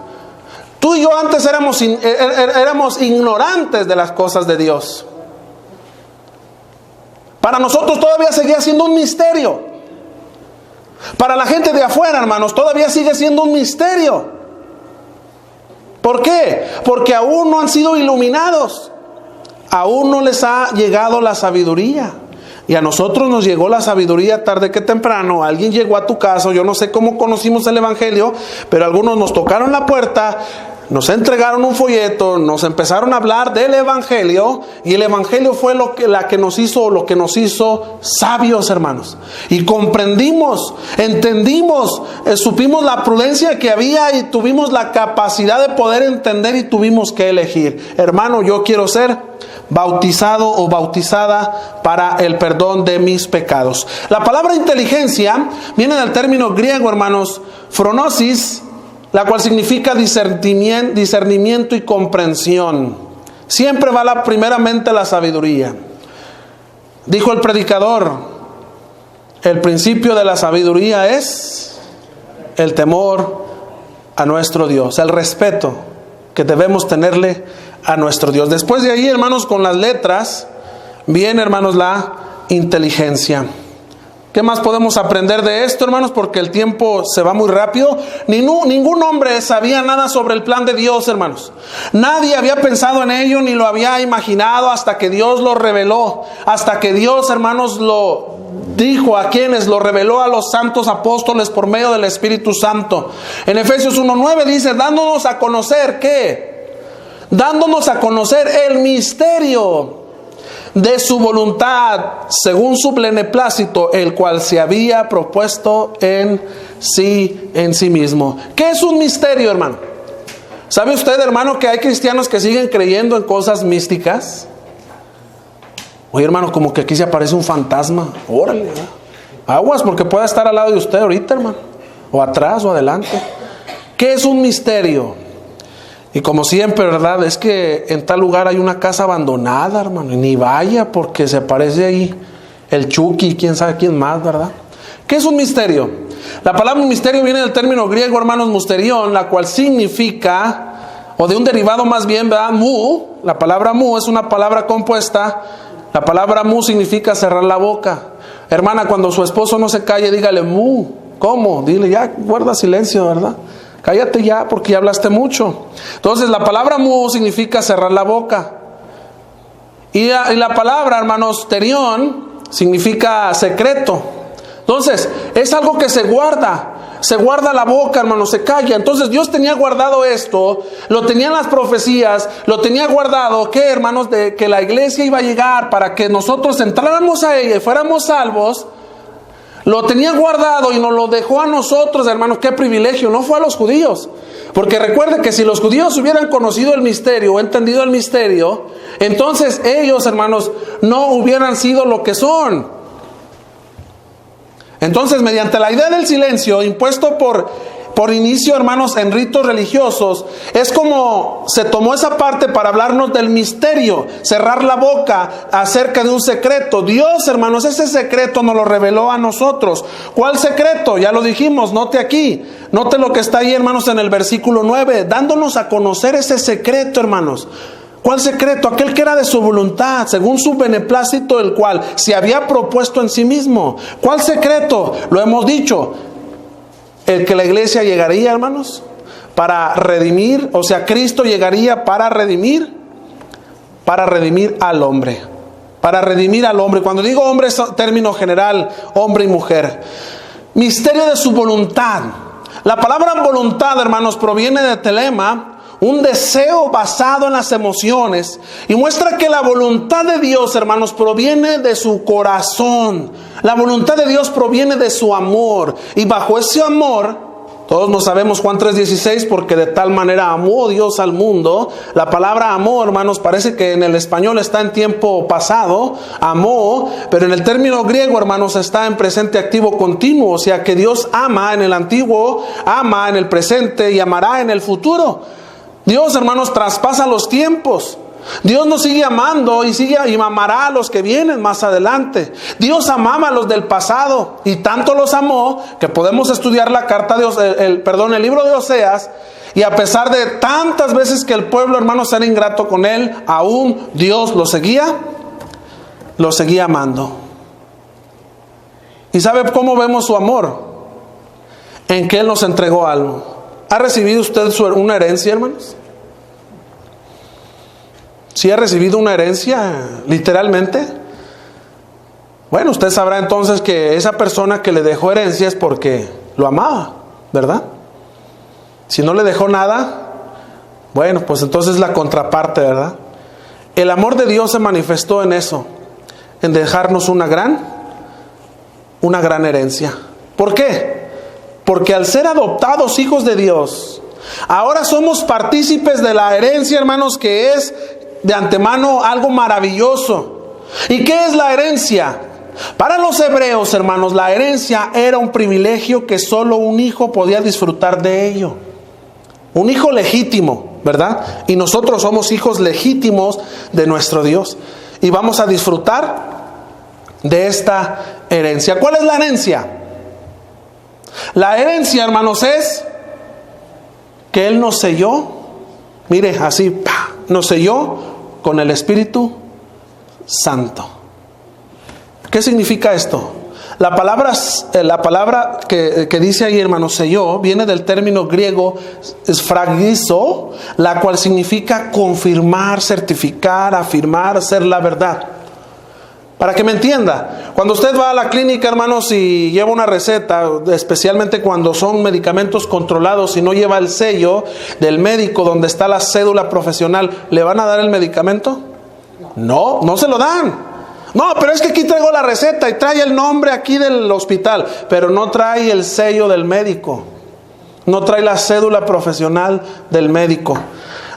Tú y yo antes éramos ignorantes de las cosas de Dios. Para nosotros todavía seguía siendo un misterio. Para la gente de afuera, hermanos, todavía sigue siendo un misterio. ¿Por qué? Porque aún no han sido iluminados. Aún no les ha llegado la sabiduría. Y a nosotros nos llegó la sabiduría tarde que temprano. Alguien llegó a tu casa, yo no sé cómo conocimos el evangelio, pero algunos nos tocaron la puerta, nos entregaron un folleto, nos empezaron a hablar del evangelio, y el evangelio fue lo que nos hizo sabios, hermanos. Y comprendimos, entendimos, supimos la prudencia que había y tuvimos la capacidad de poder entender y tuvimos que elegir. Hermano, yo quiero ser bautizado o bautizada para el perdón de mis pecados. La palabra inteligencia viene del término griego, hermanos, phronosis, la cual significa discernimiento y comprensión. Siempre va primeramente la sabiduría. Dijo el predicador, el principio de la sabiduría es el temor a nuestro Dios, el respeto que debemos tenerle a nuestro Dios. Después de ahí, hermanos, con las letras, viene, hermanos, la inteligencia. ¿Qué más podemos aprender de esto, hermanos? Porque el tiempo se va muy rápido. Ningún hombre sabía nada sobre el plan de Dios, hermanos. Nadie había pensado en ello ni lo había imaginado hasta que Dios lo reveló. Hasta que Dios, hermanos, lo dijo a quienes lo reveló a los santos apóstoles por medio del Espíritu Santo. En Efesios 1:9 dice, dándonos a conocer, ¿qué? Dándonos a conocer el misterio de su voluntad, según su beneplácito, el cual se había propuesto en sí mismo. ¿Qué es un misterio, hermano? ¿Sabe usted, hermano, que hay cristianos que siguen creyendo en cosas místicas? Oye, hermano, como que aquí se aparece un fantasma. Órale, ¿verdad? Aguas, porque pueda estar al lado de usted ahorita, hermano, o atrás o adelante. ¿Qué es un misterio? Y como siempre, ¿verdad? Es que en tal lugar hay una casa abandonada, hermano, y ni vaya porque se aparece ahí el Chucky, quién sabe quién más, ¿verdad? ¿Qué es un misterio? La palabra misterio viene del término griego, hermanos, musterión, la cual significa, o de un derivado más bien, ¿verdad? Mu. La palabra mu es una palabra compuesta. La palabra mu significa cerrar la boca. Hermana, cuando su esposo no se calle, dígale mu. ¿Cómo? Dile, ya, guarda silencio, ¿verdad? Cállate ya porque ya hablaste mucho. Entonces la palabra mu significa cerrar la boca. Y la palabra, hermanos, terión, significa secreto. Entonces es algo que se guarda la boca, hermanos, se calla. Entonces Dios tenía guardado esto, lo tenía en las profecías, lo tenía guardado, ¿qué, hermanos? De que la iglesia iba a llegar para que nosotros entráramos a ella y fuéramos salvos. Lo tenía guardado y nos lo dejó a nosotros, hermanos. Qué privilegio, no fue a los judíos. Porque recuerde que si los judíos hubieran conocido el misterio o entendido el misterio, entonces ellos, hermanos, no hubieran sido lo que son. Entonces, mediante la idea del silencio impuesto por inicio, hermanos, en ritos religiosos, es como se tomó esa parte para hablarnos del misterio, cerrar la boca acerca de un secreto. Dios, hermanos, ese secreto nos lo reveló a nosotros. ¿Cuál secreto? Ya lo dijimos, note aquí, note lo que está ahí, hermanos, en el versículo 9, dándonos a conocer ese secreto, hermanos. ¿Cuál secreto? Aquel que era de su voluntad, según su beneplácito, el cual se había propuesto en sí mismo. ¿Cuál secreto? Lo hemos dicho. El que la iglesia llegaría, hermanos, para redimir, o sea, Cristo llegaría para redimir al hombre. Para redimir al hombre. Cuando digo hombre es término general, hombre y mujer. Misterio de su voluntad. La palabra voluntad, hermanos, proviene de telema, un deseo basado en las emociones, y muestra que la voluntad de Dios, hermanos, proviene de su corazón. La voluntad de Dios proviene de su amor, y bajo ese amor, todos nos sabemos Juan 3:16, porque de tal manera amó Dios al mundo. La palabra amor, hermanos, parece que en el español está en tiempo pasado, amó, pero en el término griego, hermanos, está en presente activo continuo, o sea que Dios ama en el antiguo, ama en el presente y amará en el futuro. Dios, hermanos, traspasa los tiempos. Dios nos sigue amando y amará a los que vienen más adelante. Dios amaba a los del pasado y tanto los amó que podemos estudiar la carta de el libro de Oseas, y a pesar de tantas veces que el pueblo, hermanos, era ingrato con él, aún Dios lo seguía amando. ¿Y sabe cómo vemos su amor? En que Él nos entregó algo. ¿Ha recibido usted una herencia, hermanos? ¿Sí ha recibido una herencia, literalmente? Bueno, usted sabrá entonces que esa persona que le dejó herencia es porque lo amaba, ¿verdad? Si no le dejó nada, bueno, pues entonces la contraparte, ¿verdad? El amor de Dios se manifestó en eso, en dejarnos una gran herencia. ¿Por qué? Porque al ser adoptados hijos de Dios, ahora somos partícipes de la herencia, hermanos, que es de antemano algo maravilloso. ¿Y qué es la herencia? Para los hebreos, hermanos, la herencia era un privilegio que solo un hijo podía disfrutar de ello. Un hijo legítimo, ¿verdad? Y nosotros somos hijos legítimos de nuestro Dios. Y vamos a disfrutar de esta herencia. ¿Cuál es la herencia? La herencia, hermanos, es que Él nos selló, mire, así, nos selló con el Espíritu Santo. ¿Qué significa esto? La palabra que dice ahí, hermanos, selló, viene del término griego sfragizo, la cual significa confirmar, certificar, afirmar, ser la verdad. Para que me entienda, cuando usted va a la clínica, hermanos, y lleva una receta, especialmente cuando son medicamentos controlados y no lleva el sello del médico donde está la cédula profesional, ¿le van a dar el medicamento? No, no se lo dan. No, pero es que aquí traigo la receta y trae el nombre aquí del hospital, pero no trae el sello del médico. No trae la cédula profesional del médico.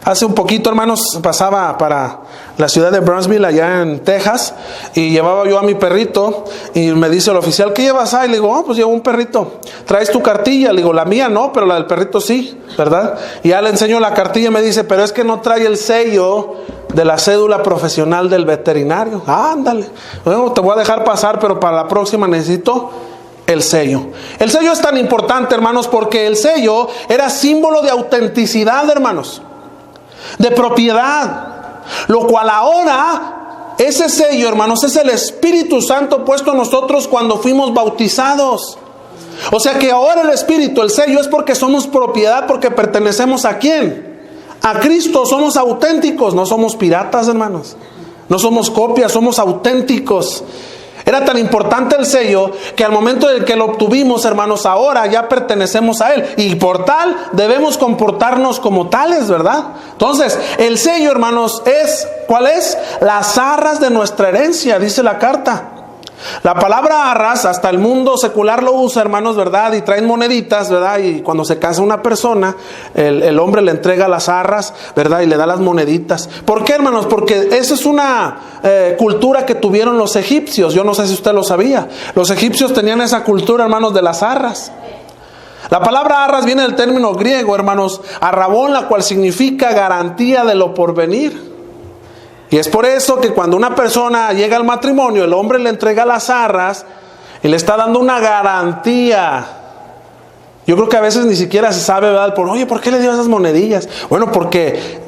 Hace un poquito, hermanos, pasaba para la ciudad de Brownsville, allá en Texas, y llevaba yo a mi perrito, y me dice el oficial, ¿qué llevas ahí? Le digo, pues llevo un perrito. ¿Traes tu cartilla? Le digo, la mía no, pero la del perrito sí, ¿verdad? Y ya le enseño la cartilla y me dice, pero es que no trae el sello de la cédula profesional del veterinario. Ándale, bueno, te voy a dejar pasar, pero para la próxima necesito el sello. El sello es tan importante, hermanos, porque el sello era símbolo de autenticidad, hermanos, de propiedad, lo cual ahora ese sello, hermanos, es el Espíritu Santo puesto en nosotros cuando fuimos bautizados. O sea que ahora el Espíritu, el sello, es porque somos propiedad, porque pertenecemos ¿a quién? A Cristo. Somos auténticos, no somos piratas, hermanos, no somos copias, somos auténticos. Era tan importante el sello que al momento en que lo obtuvimos, hermanos, ahora ya pertenecemos a Él. Y por tal debemos comportarnos como tales, ¿verdad? Entonces, el sello, hermanos, es, ¿cuál es? Las arras de nuestra herencia, dice la carta. La palabra arras, hasta el mundo secular lo usa, hermanos, ¿verdad? Y traen moneditas, ¿verdad? Y cuando se casa una persona, el hombre le entrega las arras, ¿verdad? Y le da las moneditas. ¿Por qué, hermanos? Porque esa es una cultura que tuvieron los egipcios. Yo no sé si usted lo sabía. Los egipcios tenían esa cultura, hermanos, de las arras. La palabra arras viene del término griego, hermanos, arrabón, la cual significa garantía de lo porvenir. Y es por eso que cuando una persona llega al matrimonio, el hombre le entrega las arras y le está dando una garantía. Yo creo que a veces ni siquiera se sabe, ¿verdad? Oye, ¿por qué le dio esas monedillas? Bueno, porque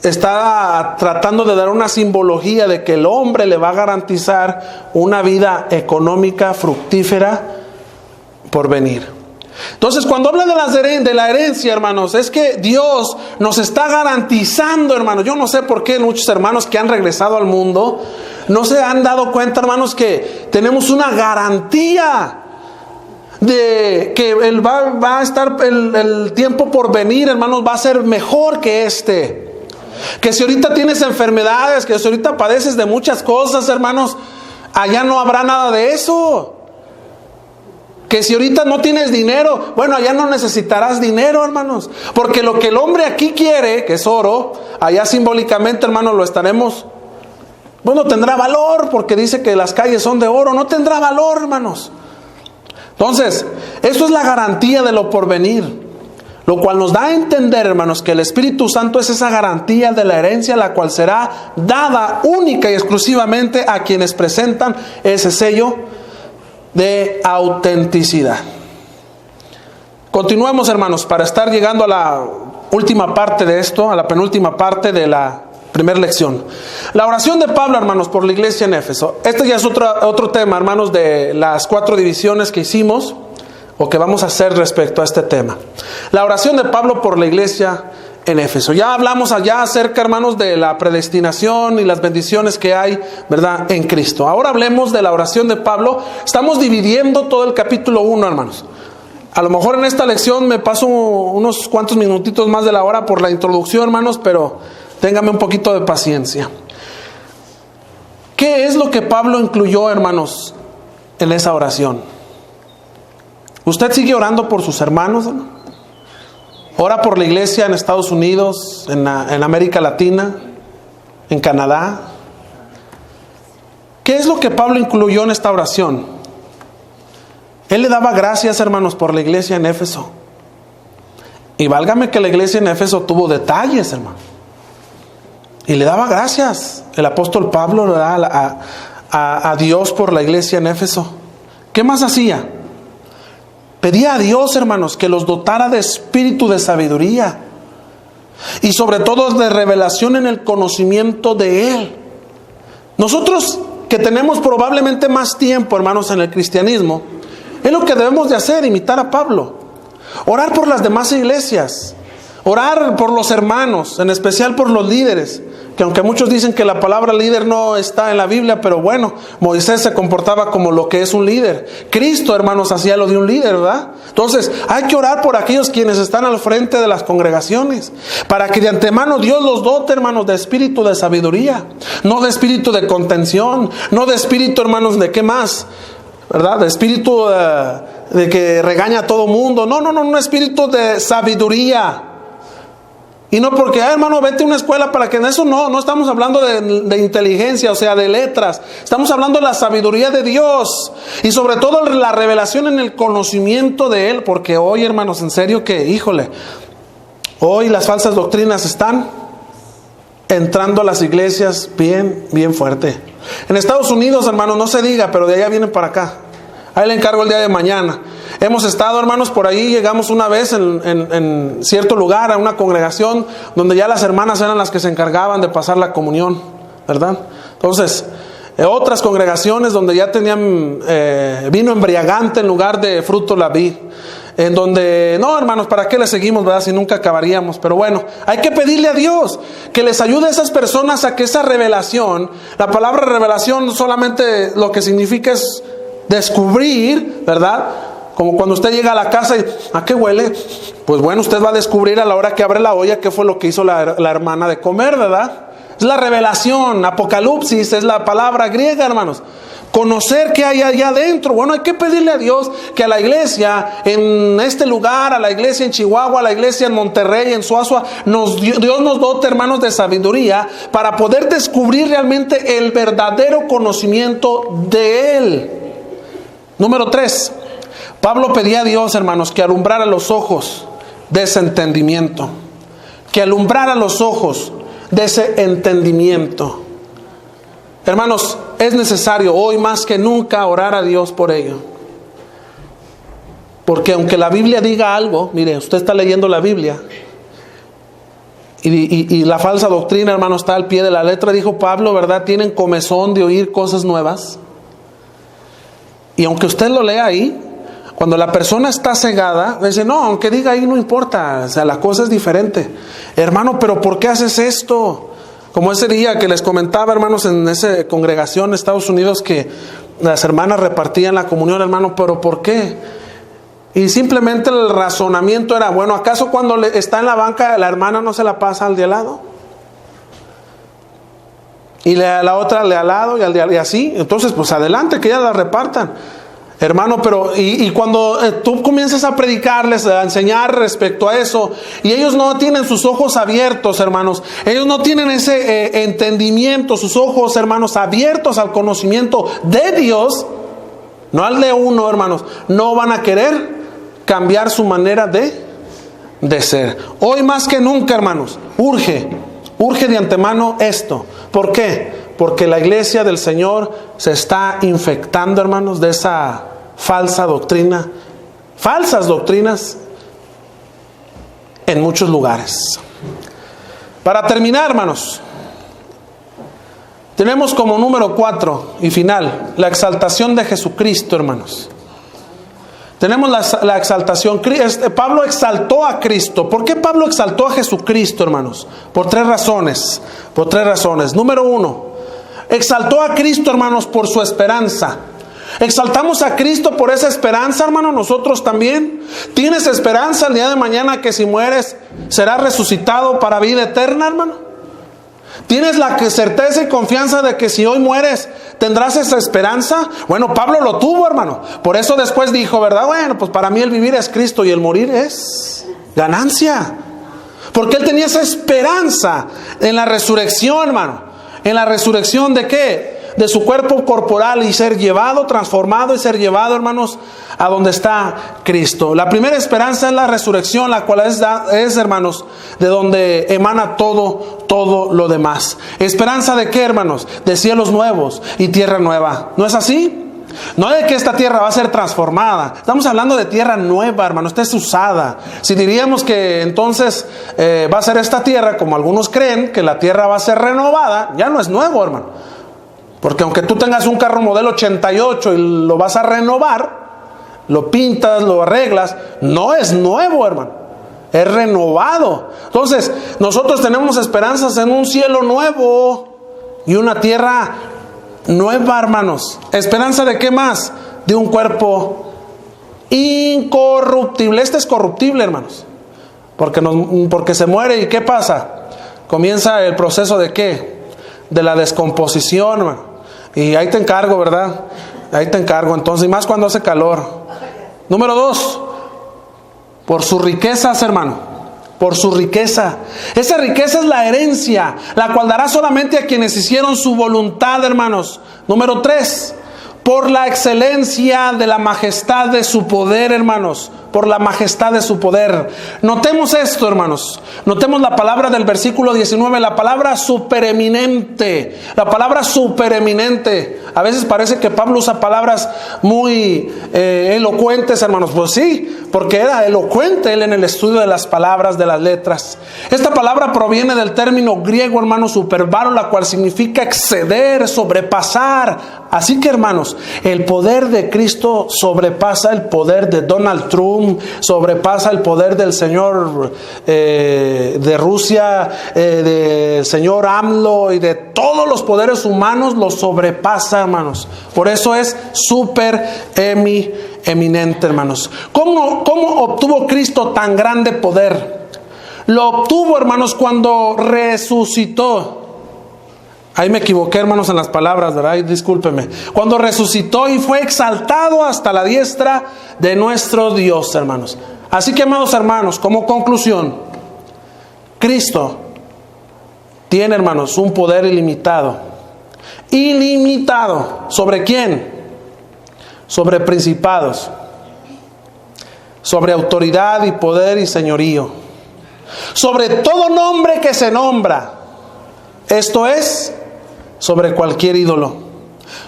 está tratando de dar una simbología de que el hombre le va a garantizar una vida económica, fructífera, por venir. Entonces, cuando habla de la herencia, hermanos, es que Dios nos está garantizando, hermanos. Yo no sé por qué muchos hermanos que han regresado al mundo no se han dado cuenta, hermanos, que tenemos una garantía de que va a estar el tiempo por venir, hermanos, va a ser mejor que este. Que si ahorita tienes enfermedades, que si ahorita padeces de muchas cosas, hermanos, allá no habrá nada de eso. Que si ahorita no tienes dinero, bueno, allá no necesitarás dinero, hermanos. Porque lo que el hombre aquí quiere, que es oro, allá simbólicamente, hermanos, lo estaremos. Bueno, tendrá valor, porque dice que las calles son de oro. No tendrá valor, hermanos. Entonces, eso es la garantía de lo porvenir. Lo cual nos da a entender, hermanos, que el Espíritu Santo es esa garantía de la herencia, la cual será dada única y exclusivamente a quienes presentan ese sello de autenticidad. Continuemos, hermanos, para estar llegando a la última parte de esto, a la penúltima parte de la primera lección. La oración de Pablo, hermanos, por la iglesia en Éfeso. Este ya es otro tema, hermanos, de las 4 divisiones que hicimos o que vamos a hacer respecto a este tema. La oración de Pablo por la iglesia en Éfeso. Ya hablamos allá acerca, hermanos, de la predestinación y las bendiciones que hay, ¿verdad?, en Cristo. Ahora hablemos de la oración de Pablo. Estamos dividiendo todo el capítulo 1, hermanos. A lo mejor en esta lección me paso unos cuantos minutitos más de la hora por la introducción, hermanos, pero téngame un poquito de paciencia. ¿Qué es lo que Pablo incluyó, hermanos, en esa oración? ¿Usted sigue orando por sus hermanos, hermano? Ora por la iglesia en Estados Unidos, en América Latina, en Canadá. ¿Qué es lo que Pablo incluyó en esta oración? Él le daba gracias, hermanos, por la iglesia en Éfeso. Y válgame que la iglesia en Éfeso tuvo detalles, hermano. Y le daba gracias el apóstol Pablo, ¿verdad?, a Dios por la iglesia en Éfeso. ¿Qué más hacía? Pedía a Dios, hermanos, que los dotara de espíritu de sabiduría y sobre todo de revelación en el conocimiento de Él. Nosotros que tenemos probablemente más tiempo, hermanos, en el cristianismo, es lo que debemos de hacer, imitar a Pablo. Orar por las demás iglesias, orar por los hermanos, en especial por los líderes, que aunque muchos dicen que la palabra líder no está en la Biblia, pero bueno, Moisés se comportaba como lo que es un líder. Cristo, hermanos, hacía lo de un líder, ¿verdad? Entonces, hay que orar por aquellos quienes están al frente de las congregaciones, para que de antemano Dios los dote, hermanos, de espíritu de sabiduría, no de espíritu de contención, no de espíritu, hermanos, de qué más, ¿verdad? De espíritu de que regaña a todo mundo. No, un espíritu de sabiduría. Y no porque, hermano, vete a una escuela para que en eso no estamos hablando de inteligencia, o sea, de letras. Estamos hablando de la sabiduría de Dios. Y sobre todo la revelación en el conocimiento de Él. Porque hoy, hermanos, en serio que, híjole, hoy las falsas doctrinas están entrando a las iglesias bien fuerte. En Estados Unidos, hermanos, no se diga, pero de allá vienen para acá. Ahí le encargo el día de mañana. Hemos estado, hermanos, por ahí, llegamos una vez en cierto lugar, a una congregación, donde ya las hermanas eran las que se encargaban de pasar la comunión, ¿verdad? Entonces, otras congregaciones donde ya tenían vino embriagante en lugar de fruto la vid. En donde, no, hermanos, ¿para qué le seguimos, verdad? Si nunca acabaríamos. Pero bueno, hay que pedirle a Dios que les ayude a esas personas a que esa revelación, la palabra revelación solamente lo que significa es descubrir, ¿verdad? Como cuando usted llega a la casa y ¿a qué huele? Pues bueno, usted va a descubrir a la hora que abre la olla qué fue lo que hizo la hermana de comer, ¿verdad? Es la revelación. Apocalipsis es la palabra griega, hermanos. Conocer qué hay allá adentro. Bueno, hay que pedirle a Dios que a la iglesia en este lugar, a la iglesia en Chihuahua, a la iglesia en Monterrey, en Suazua, Dios nos dote, hermanos, de sabiduría para poder descubrir realmente el verdadero conocimiento de Él. Número 3. Pablo pedía a Dios, hermanos, que alumbrara los ojos de ese entendimiento. Que alumbrara los ojos de ese entendimiento. Hermanos, es necesario hoy más que nunca orar a Dios por ello. Porque aunque la Biblia diga algo, mire, usted está leyendo la Biblia y la falsa doctrina, hermano, está al pie de la letra, dijo Pablo, ¿verdad? Tienen comezón de oír cosas nuevas. Y aunque usted lo lea ahí, cuando la persona está cegada, dice, no, aunque diga ahí no importa, o sea, la cosa es diferente. Hermano, pero ¿por qué haces esto? Como ese día que les comentaba, hermanos, en esa congregación en Estados Unidos, que las hermanas repartían la comunión, hermano, pero ¿por qué? Y simplemente el razonamiento era, bueno, ¿acaso cuando está en la banca la hermana no se la pasa al de al lado? Y la otra al lado y así, entonces pues adelante, que ellas la repartan. Hermano, pero y cuando tú comienzas a predicarles, a enseñar respecto a eso, y ellos no tienen sus ojos abiertos, hermanos, ellos no tienen ese entendimiento, sus ojos, hermanos, abiertos al conocimiento de Dios, no al de uno, hermanos, no van a querer cambiar su manera de ser. Hoy más que nunca, hermanos, urge de antemano esto. ¿Por qué? Porque la iglesia del Señor se está infectando, hermanos, de esa falsa doctrina, falsas doctrinas en muchos lugares. Para terminar, hermanos, tenemos como número 4 y final la exaltación de Jesucristo, hermanos. Tenemos la exaltación. Pablo exaltó a Cristo. ¿Por qué Pablo exaltó a Jesucristo, hermanos? Por 3 razones. Por 3 razones. Número 1, exaltó a Cristo, hermanos, por su esperanza. Exaltamos a Cristo por esa esperanza, hermano, nosotros también. ¿Tienes esperanza el día de mañana que si mueres serás resucitado para vida eterna, hermano? ¿Tienes la certeza y confianza de que si hoy mueres tendrás esa esperanza? Bueno, Pablo lo tuvo, hermano. Por eso después dijo, ¿verdad? Bueno, pues para mí el vivir es Cristo y el morir es ganancia. Porque él tenía esa esperanza en la resurrección, hermano. ¿En la resurrección de qué? De su cuerpo corporal y ser llevado, transformado y ser llevado, hermanos, a donde está Cristo. La primera esperanza es la resurrección, la cual es, hermanos, de donde emana todo lo demás. ¿Esperanza de qué, hermanos? De cielos nuevos y tierra nueva. ¿No es así? No de que esta tierra va a ser transformada. Estamos hablando de tierra nueva, hermano. Esta es usada. Si diríamos que entonces va a ser esta tierra, como algunos creen, que la tierra va a ser renovada, ya no es nuevo, hermano. Porque aunque tú tengas un carro modelo 88 y lo vas a renovar, lo pintas, lo arreglas, no es nuevo, hermano. es renovado. Entonces, nosotros tenemos esperanzas en un cielo nuevo y una tierra nueva, hermanos. ¿Esperanza de qué más? De un cuerpo incorruptible. Este es corruptible, hermanos, porque se muere. ¿Y qué pasa? Comienza el proceso de ¿qué? De la descomposición, hermano. Y ahí te encargo, ¿verdad? Ahí te encargo. Entonces, y más cuando hace calor. Número 2, por sus riquezas, hermano. Por su riqueza. Esa riqueza es la herencia, la cual dará solamente a quienes hicieron su voluntad, hermanos. Número 3, por la excelencia de la majestad de su poder, hermanos. Por la majestad de su poder. Notemos esto, hermanos. Notemos la palabra del versículo 19, la palabra supereminente. La palabra supereminente. A veces parece que Pablo usa palabras muy elocuentes, hermanos. Pues sí, porque era elocuente él en el estudio de las palabras, de las letras. Esta palabra proviene del término griego, hermanos, superbaro, la cual significa exceder, sobrepasar. Así que, hermanos, el poder de Cristo sobrepasa el poder de Donald Trump, sobrepasa el poder del señor de Rusia, del señor AMLO y de todos los poderes humanos, lo sobrepasa, hermanos. Por eso es súper eminente, hermanos. ¿Cómo obtuvo Cristo tan grande poder? Lo obtuvo, hermanos, cuando resucitó. Ahí me equivoqué, hermanos, en las palabras, ¿verdad? Ay, discúlpeme. Cuando resucitó y fue exaltado hasta la diestra de nuestro Dios, hermanos. Así que, amados hermanos, como conclusión, Cristo tiene, hermanos, un poder ilimitado. Ilimitado. ¿Sobre quién? Sobre principados. Sobre autoridad y poder y señorío. Sobre todo nombre que se nombra. Esto es, sobre cualquier ídolo.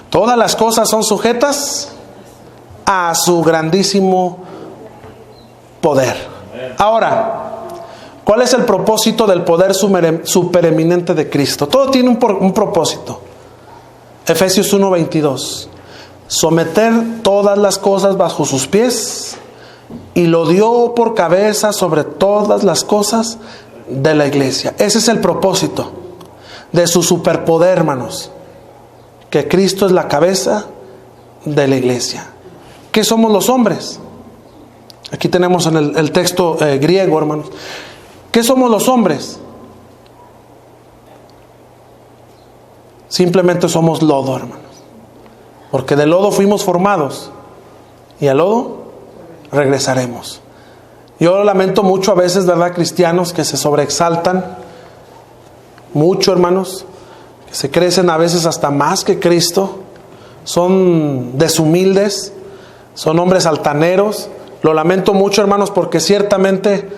Todas las cosas son sujetas a su grandísimo poder. Ahora, ¿cuál es el propósito del poder supereminente de Cristo? Todo tiene un propósito. Efesios 1:22. Someter todas las cosas bajo sus pies, y lo dio por cabeza sobre todas las cosas de la iglesia. Ese es el propósito de su superpoder, hermanos, que Cristo es la cabeza de la iglesia. ¿Qué somos los hombres? Aquí tenemos en el texto griego, hermanos. ¿Qué somos los hombres? Simplemente somos lodo, hermanos, porque de lodo fuimos formados y al lodo regresaremos. Yo lamento mucho a veces, ¿verdad?, cristianos que se sobreexaltan mucho, hermanos, que se crecen a veces hasta más que Cristo, son deshumildes, son hombres altaneros. Lo lamento mucho, hermanos, porque ciertamente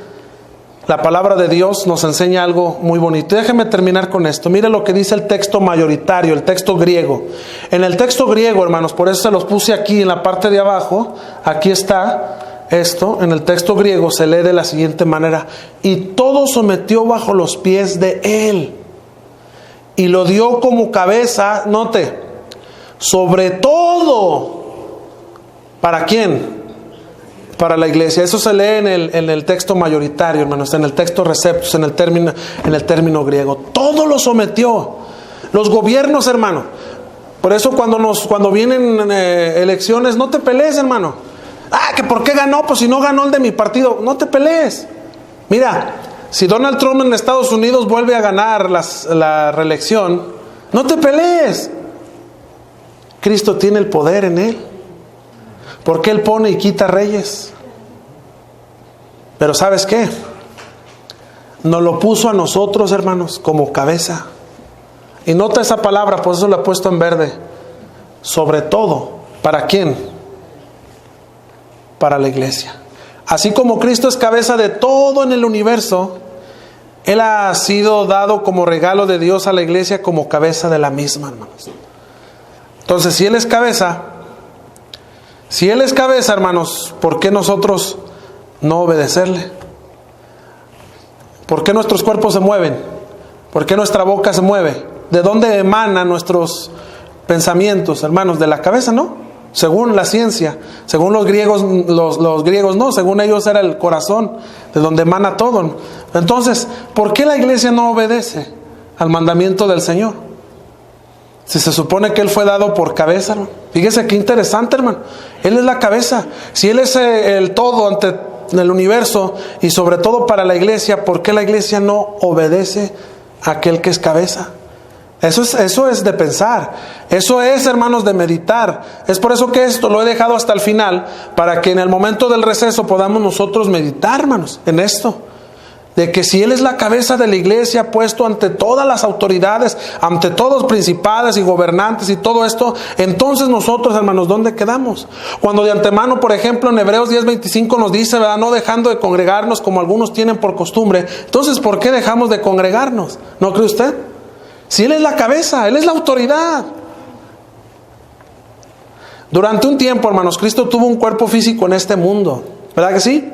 la palabra de Dios nos enseña algo muy bonito. Déjeme terminar con esto. Mire lo que dice el texto mayoritario, el texto griego. En el texto griego, hermanos, por eso se los puse aquí en la parte de abajo. Aquí está esto. En el texto griego se lee de la siguiente manera: y todo sometió bajo los pies de él, y lo dio como cabeza, note, sobre todo. ¿Para quién? Para la iglesia. Eso se lee en el texto mayoritario, hermanos, en el texto receptus, en el término griego. Todo lo sometió. Los gobiernos, hermano. Por eso cuando vienen elecciones, no te pelees, hermano. ¿Que por qué ganó? Pues si no ganó el de mi partido. No te pelees. Mira, si Donald Trump en Estados Unidos vuelve a ganar la reelección, no te pelees. Cristo tiene el poder en él, porque él pone y quita reyes. Pero ¿sabes qué? Nos lo puso a nosotros, hermanos, como cabeza. Y nota esa palabra, por eso la he puesto en verde. Sobre todo. ¿Para quién? Para la iglesia. Así como Cristo es cabeza de todo en el universo, él ha sido dado como regalo de Dios a la iglesia como cabeza de la misma, hermanos. Entonces, si él es cabeza, hermanos, ¿por qué nosotros no obedecerle? ¿Por qué nuestros cuerpos se mueven? ¿Por qué nuestra boca se mueve? ¿De dónde emanan nuestros pensamientos, hermanos? De la cabeza, ¿no? según la ciencia. Según los griegos no, según ellos era el corazón, de donde emana todo. Entonces, ¿por qué la iglesia no obedece al mandamiento del Señor? Si se supone que Él fue dado por cabeza, hermano. Fíjese qué interesante, hermano. Él es la cabeza. Si Él es el todo ante el universo y sobre todo para la iglesia, ¿por qué la iglesia no obedece a aquel que es cabeza? Eso es de pensar. Eso es, hermanos, de meditar. Es por eso que esto lo he dejado hasta el final, para que en el momento del receso podamos nosotros meditar, hermanos, en esto. De que si Él es la cabeza de la iglesia, puesto ante todas las autoridades, ante todos los principados y gobernantes y todo esto, entonces nosotros, hermanos, ¿dónde quedamos? Cuando de antemano, por ejemplo, en Hebreos 10:25 nos dice, ¿verdad?, no dejando de congregarnos como algunos tienen por costumbre. Entonces, ¿por qué dejamos de congregarnos? ¿No cree usted? Si Él es la cabeza, Él es la autoridad. Durante un tiempo, hermanos, Cristo tuvo un cuerpo físico en este mundo, ¿verdad que sí?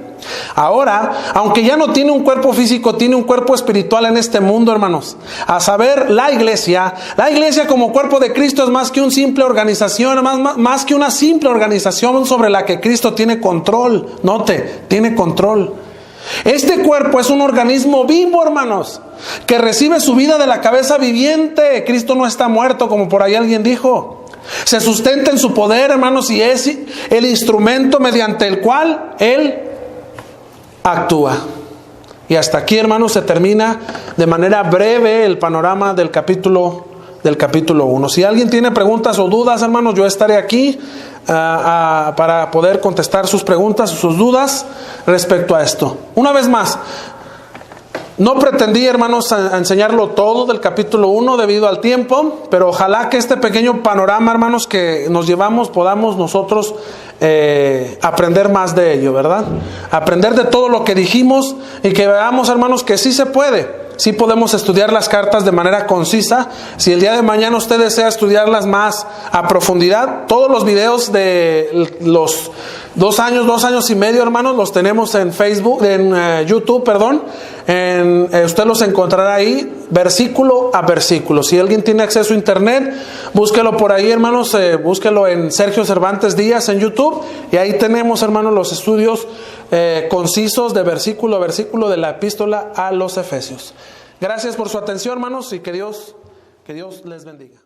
Ahora, aunque ya no tiene un cuerpo físico, tiene un cuerpo espiritual en este mundo, hermanos. A saber, la iglesia como cuerpo de Cristo es más que una simple organización, más que una simple organización sobre la que Cristo tiene control. Note, tiene control. Este cuerpo es un organismo vivo, hermanos, que recibe su vida de la cabeza viviente. Cristo no está muerto, como por ahí alguien dijo. Se sustenta en su poder, hermanos, y es el instrumento mediante el cual Él actúa. Y hasta aquí, hermanos, se termina de manera breve el panorama del capítulo 1. Si alguien tiene preguntas o dudas, hermanos, yo estaré aquí para poder contestar sus preguntas o sus dudas respecto a esto. Una vez más, no pretendí, hermanos, a enseñarlo todo del capítulo 1 debido al tiempo, pero ojalá que este pequeño panorama, hermanos, que nos llevamos, podamos nosotros aprender más de ello, ¿verdad? Aprender de todo lo que dijimos y que veamos, hermanos, que sí se puede. Sí podemos estudiar las cartas de manera concisa. Si el día de mañana usted desea estudiarlas más a profundidad, todos los videos de los 2 años y medio, hermanos, los tenemos en Facebook, en YouTube, perdón. Usted los encontrará ahí, versículo a versículo. Si alguien tiene acceso a internet, búsquelo por ahí, hermanos, búsquelo en Sergio Cervantes Díaz en YouTube. Y ahí tenemos, hermanos, los estudios concisos de versículo a versículo de la epístola a los Efesios. Gracias por su atención, hermanos, y que Dios les bendiga.